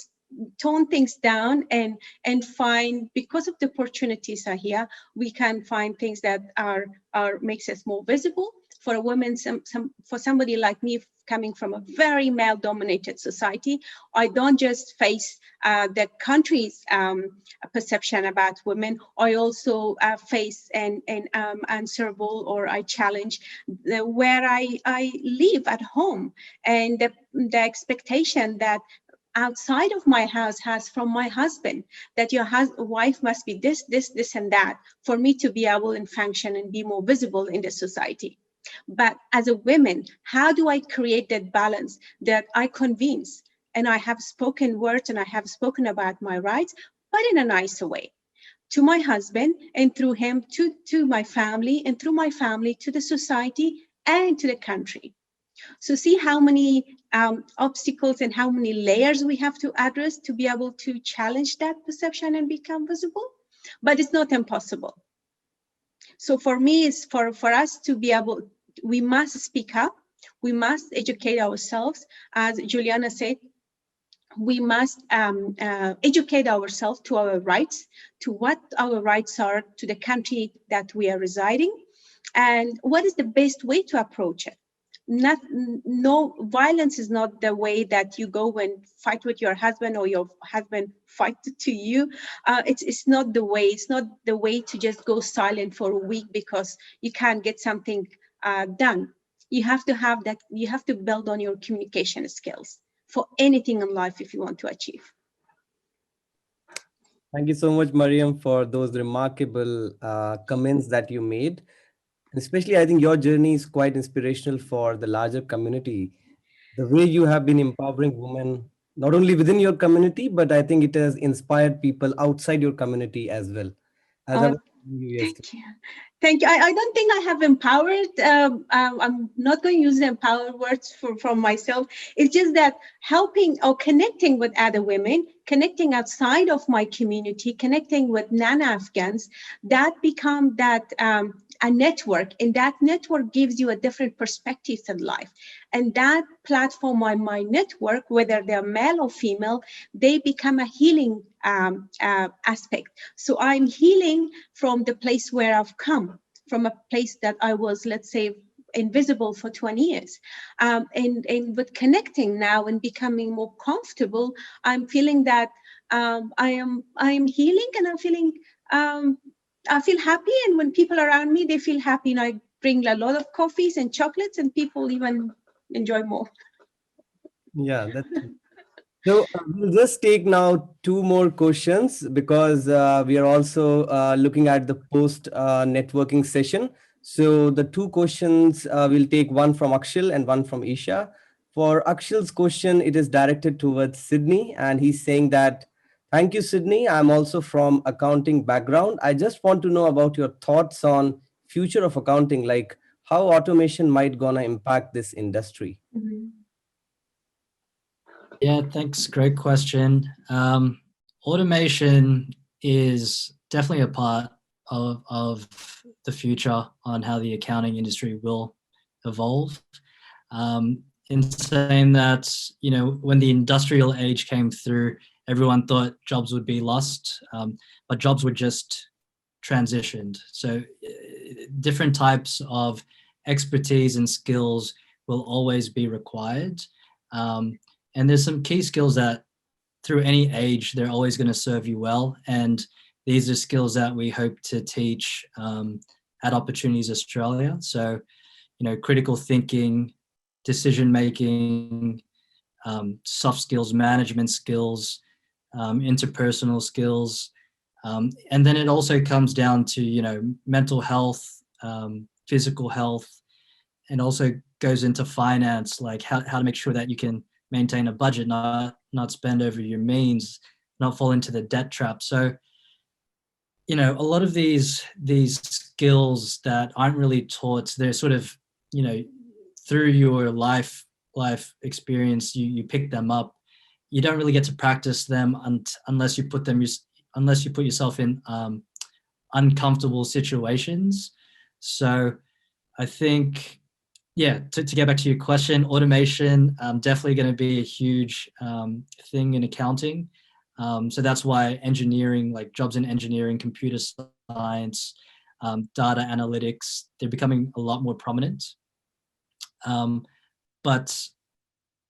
tone things down and find, because of the opportunities are here, we can find things that are makes us more visible. For a woman, for somebody like me, coming from a very male-dominated society, I don't just face the country's perception about women. I also face and answerable, or I challenge where I live at home, and the expectation that outside of my house has from my husband, that your wife must be this, and that, for me to be able and function and be more visible in the society. But as a woman, how do I create that balance that I convince, and I have spoken words and I have spoken about my rights, but in a nicer way, to my husband, and through him to my family, and through my family to the society and to the country. So see how many obstacles and how many layers we have to address to be able to challenge that perception and become visible, but it's not impossible. So for me, it's for us to be able, we must speak up, We must educate ourselves. As Juliana said, we must educate ourselves to our rights, to what our rights are, to the country that we are residing, and what is the best way to approach it. No, violence is not the way that you go and fight with your husband or your husband fight to you. It's not the way. It's not the way to just go silent for a week because you can't get something done. You have to have that. You have to build on your communication skills for anything in life if you want to achieve. Thank you so much, Maryam, for those remarkable comments that you made. Especially, I think your journey is quite inspirational for the larger community. The way you have been empowering women, not only within your community, but I think it has inspired people outside your community as well. As I was telling you yesterday. Thank you. Thank you. I don't think I have empowered. I'm not going to use the empowered words from myself. It's just that helping or connecting with other women, connecting outside of my community, connecting with non-Afghans, that become that a network, and that network gives you a different perspective in life. And that platform on my network, whether they're male or female, they become a healing aspect. So I'm healing from the place where I've come, from a place that I was, let's say, invisible for 20 years. And with connecting now and becoming more comfortable, I'm feeling that I am healing, and I'm feeling I feel happy, and when people around me, they feel happy, and I bring a lot of coffees and chocolates, and people even enjoy more. Yeah, that's so. We'll just take now two more questions because we are also looking at the post networking session. So the two questions we'll take, one from Akshil and one from Isha. For Akshil's question, it is directed towards Sydney, and he's saying that, thank you, Sidney. I'm also from accounting background. I just want to know about your thoughts on future of accounting, like how automation might gonna impact this industry. Mm-hmm. Yeah, thanks. Great question. Automation is definitely a part of the future on how the accounting industry will evolve. In saying that, you know, when the industrial age came through, everyone thought jobs would be lost, but jobs were just transitioned. So different types of expertise and skills will always be required. And there's some key skills that through any age, they're always going to serve you well. And these are skills that we hope to teach at Opportunities Australia. So, you know, critical thinking, decision-making, soft skills, management skills, interpersonal skills. And then it also comes down to, you know, mental health, physical health, and also goes into finance, like how to make sure that you can maintain a budget, not spend over your means, not fall into the debt trap. So, you know, a lot of these skills that aren't really taught, they're sort of, you know, through your life experience, you pick them up. You don't really get to practice them unless you put yourself in uncomfortable situations. So I think, yeah, to get back to your question, automation definitely going to be a huge thing in accounting. So that's why engineering, like jobs in engineering, computer science, data analytics, they're becoming a lot more prominent. But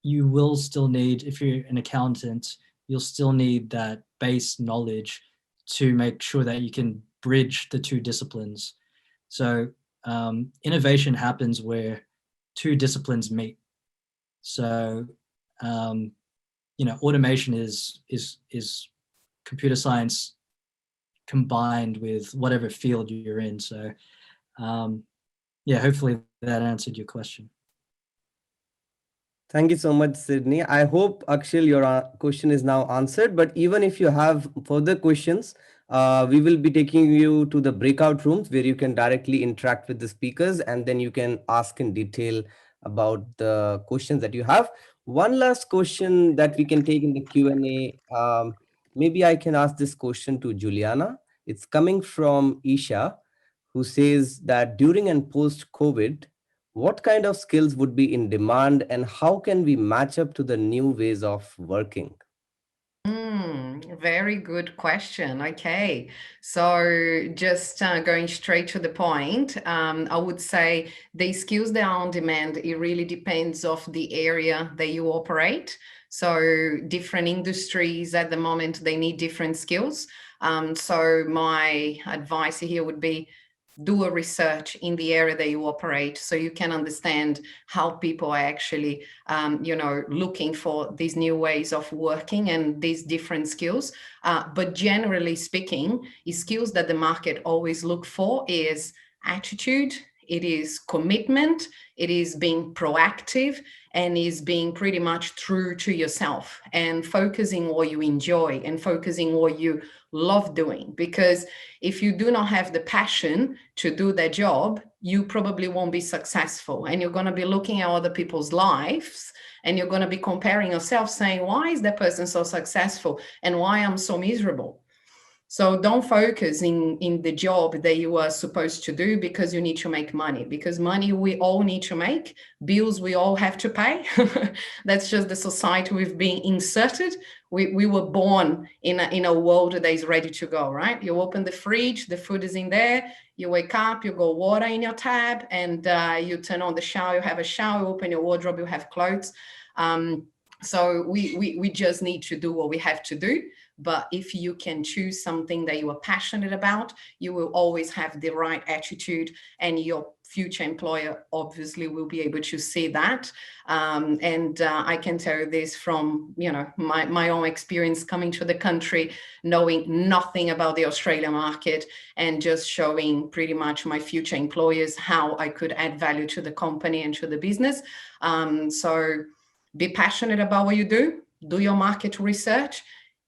you will still need, if you're an accountant, you'll still need that base knowledge to make sure that you can bridge the two disciplines. So innovation happens where two disciplines meet. So, you know, automation is computer science combined with whatever field you're in. So, yeah, hopefully that answered your question. Thank you so much, Sydney. I hope, Akshil, your question is now answered. But even if you have further questions, we will be taking you to the breakout rooms where you can directly interact with the speakers, and then you can ask in detail about the questions that you have. One last question that we can take in the Q&A. Maybe I can ask this question to Juliana. It's coming from Isha, who says that during and post-COVID, What kind of skills would be in demand and how can we match up to the new ways of working? Very good question. Okay, so just going straight to the point, I would say the skills that are on demand, it really depends of the area that you operate. So different industries at the moment, they need different skills. So my advice here would be do a research in the area that you operate so you can understand how people are actually looking for these new ways of working and these different skills. But generally speaking, skills that the market always look for is attitude, it is commitment, it is being proactive, and is being pretty much true to yourself and focusing what you enjoy and focusing what you love doing. Because if you do not have the passion to do that job, you probably won't be successful. And you're going to be looking at other people's lives and you're going to be comparing yourself saying, why is that person so successful and why I'm so miserable? So don't focus in the job that you are supposed to do because you need to make money, because money we all need to make, bills we all have to pay. That's just the society we've been inserted. We were born in a world that is ready to go, right? You open the fridge, the food is in there, you wake up, you go water in your tab, and you turn on the shower, you have a shower, you open your wardrobe, you have clothes. So we just need to do what we have to do. But if you can choose something that you are passionate about, you will always have the right attitude, and your future employer obviously will be able to see that. I can tell you this from my own experience coming to the country, knowing nothing about the Australian market, and just showing pretty much my future employers how I could add value to the company and to the business. So be passionate about what you do your market research,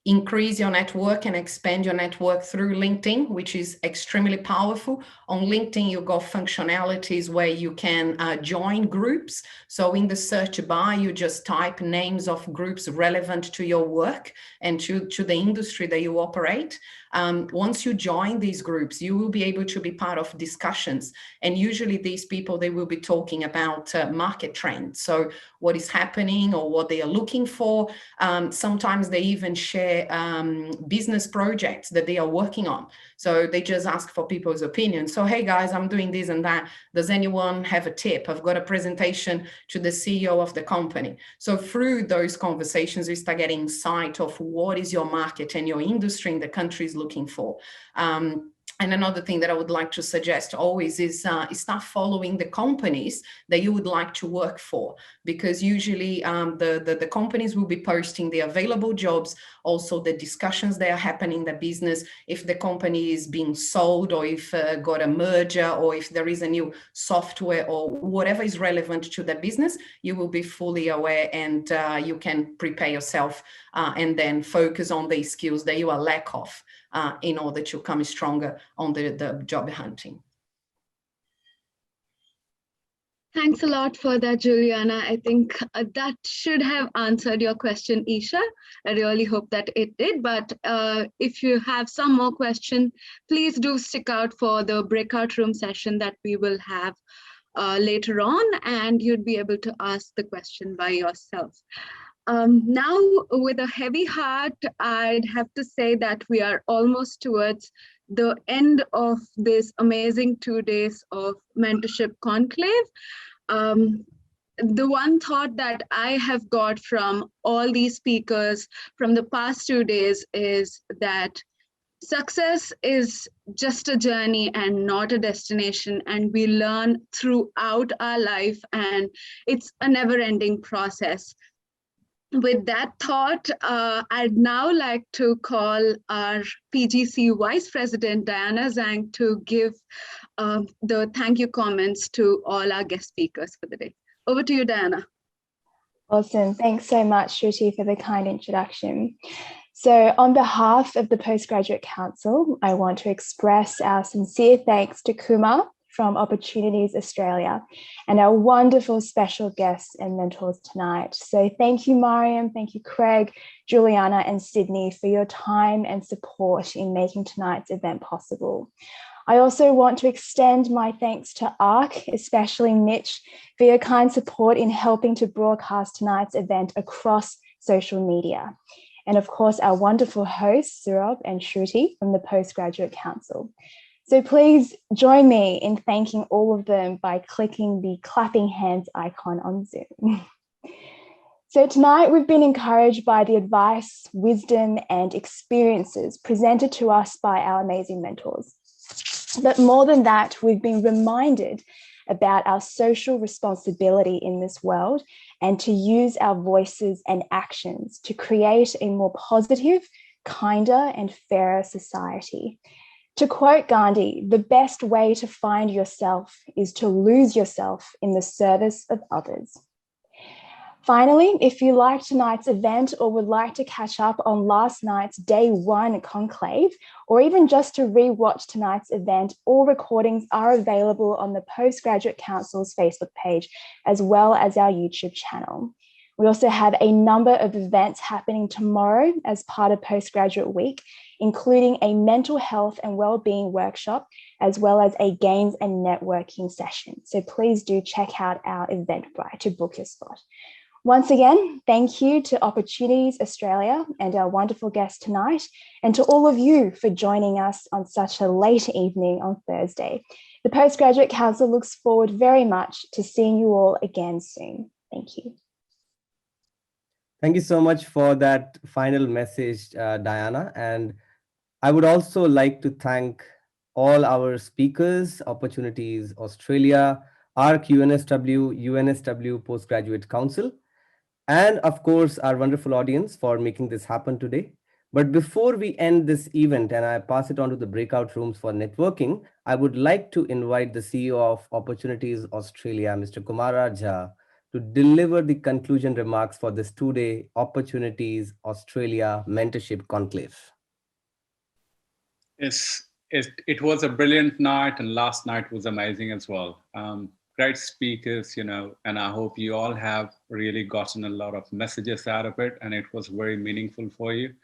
increase your network and expand your network through LinkedIn, which is extremely powerful. On LinkedIn, you got functionalities where you can join groups. So in the search bar, you just type names of groups relevant to your work and to the industry that you operate. Once you join these groups, you will be able to be part of discussions. And usually these people, they will be talking about market trends. So what is happening or what they are looking for. Sometimes they even share business projects that they are working on. So they just ask for people's opinion. So, hey guys, I'm doing this and that. Does anyone have a tip? I've got a presentation to the CEO of the company. So through those conversations, we start getting insight of what is your market and your industry in the country is looking for. And another thing that I would like to suggest always is start following the companies that you would like to work for, because usually the companies will be posting the available jobs, also the discussions that are happening in the business, if the company is being sold or if got a merger or if there is a new software or whatever is relevant to the business, you will be fully aware and you can prepare yourself and then focus on the skills that you are lack of. In order to come stronger on the job hunting. Thanks a lot for that, Juliana. I think that should have answered your question, Isha. I really hope that it did. But if you have some more questions, please do stick out for the breakout room session that we will have later on, and you'd be able to ask the question by yourself. Now, with a heavy heart, I'd have to say that we are almost towards the end of this amazing 2 days of Mentorship Conclave. The one thought that I have got from all these speakers from the past 2 days is that success is just a journey and not a destination, and we learn throughout our life, and it's a never-ending process. With that thought, I'd now like to call our PGC Vice President, Diana Zhang, to give the thank you comments to all our guest speakers for the day. Over to you, Diana. Awesome. Thanks so much, Shruti, for the kind introduction. So on behalf of the Postgraduate Council, I want to express our sincere thanks to Kumar from Opportunities Australia and our wonderful special guests and mentors tonight. So thank you, Maryam, thank you, Craig, Juliana and Sidney for your time and support in making tonight's event possible. I also want to extend my thanks to ARC, especially Mitch, for your kind support in helping to broadcast tonight's event across social media. And of course, our wonderful hosts, Saurabh and Shruti from the Postgraduate Council. So please join me in thanking all of them by clicking the clapping hands icon on Zoom. So tonight we've been encouraged by the advice, wisdom, and experiences presented to us by our amazing mentors. But more than that, we've been reminded about our social responsibility in this world and to use our voices and actions to create a more positive, kinder, and fairer society. To quote Gandhi, the best way to find yourself is to lose yourself in the service of others. Finally, if you liked tonight's event or would like to catch up on last night's Day 1 conclave, or even just to re-watch tonight's event, all recordings are available on the Postgraduate Council's Facebook page, as well as our YouTube channel. We also have a number of events happening tomorrow as part of Postgraduate Week, including a mental health and wellbeing workshop, as well as a games and networking session. So please do check out our Eventbrite to book your spot. Once again, thank you to Opportunities Australia and our wonderful guest tonight, and to all of you for joining us on such a late evening on Thursday. The Postgraduate Council looks forward very much to seeing you all again soon. Thank you. Thank you so much for that final message, Diana. And I would also like to thank all our speakers, Opportunities Australia, ARC, UNSW, UNSW Postgraduate Council, and of course, our wonderful audience for making this happen today. But before we end this event and I pass it on to the breakout rooms for networking, I would like to invite the CEO of Opportunities Australia, Mr. Kumara Jha, to deliver the conclusion remarks for this two-day Opportunities Australia Mentorship Conclave. It was a brilliant night, and last night was amazing as well. Great speakers, and I hope you all have really gotten a lot of messages out of it, and it was very meaningful for you.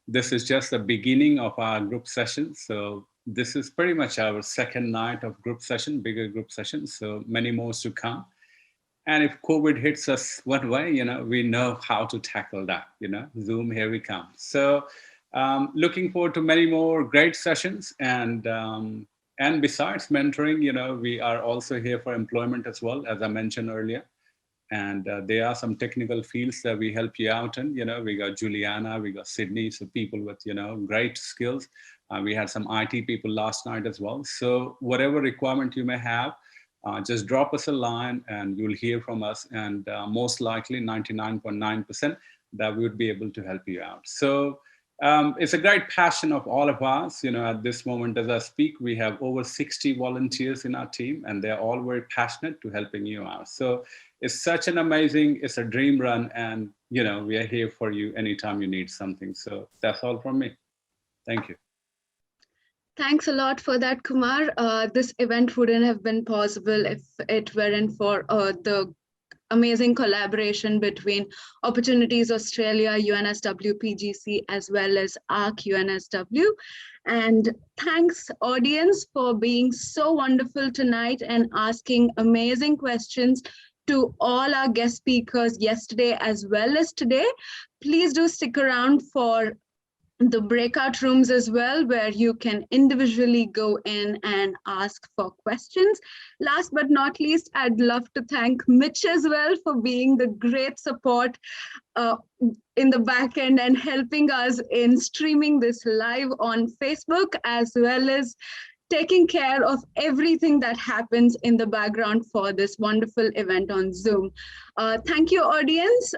This is just the beginning of our group sessions. So this is pretty much our second night of group session, bigger group sessions. So many more to come. And if COVID hits us one way, we know how to tackle that, Zoom, here we come. So looking forward to many more great sessions. And besides mentoring, we are also here for employment as well, as I mentioned earlier. And there are some technical fields that we help you out in. We got Juliana, we got Sidney, so people with, great skills. We had some IT people last night as well. So whatever requirement you may have, just drop us a line and you'll hear from us. And most likely 99.9% that we would be able to help you out. So it's a great passion of all of us. At this moment, as I speak, we have over 60 volunteers in our team, and they're all very passionate to helping you out. So it's such an amazing, it's a dream run, and we are here for you anytime you need something. So that's all from me. Thank you. Thanks a lot for that, Kumar. This event wouldn't have been possible if it weren't for the amazing collaboration between Opportunities Australia, UNSW PGC, as well as ARC UNSW. And thanks, audience, for being so wonderful tonight and asking amazing questions to all our guest speakers yesterday as well as today. Please do stick around for the breakout rooms as well, where you can individually go in and ask for questions. Last but not least, I'd love to thank Mitch as well for being the great support in the back end and helping us in streaming this live on Facebook, as well as taking care of everything that happens in the background for this wonderful event on Zoom. Thank you, audience.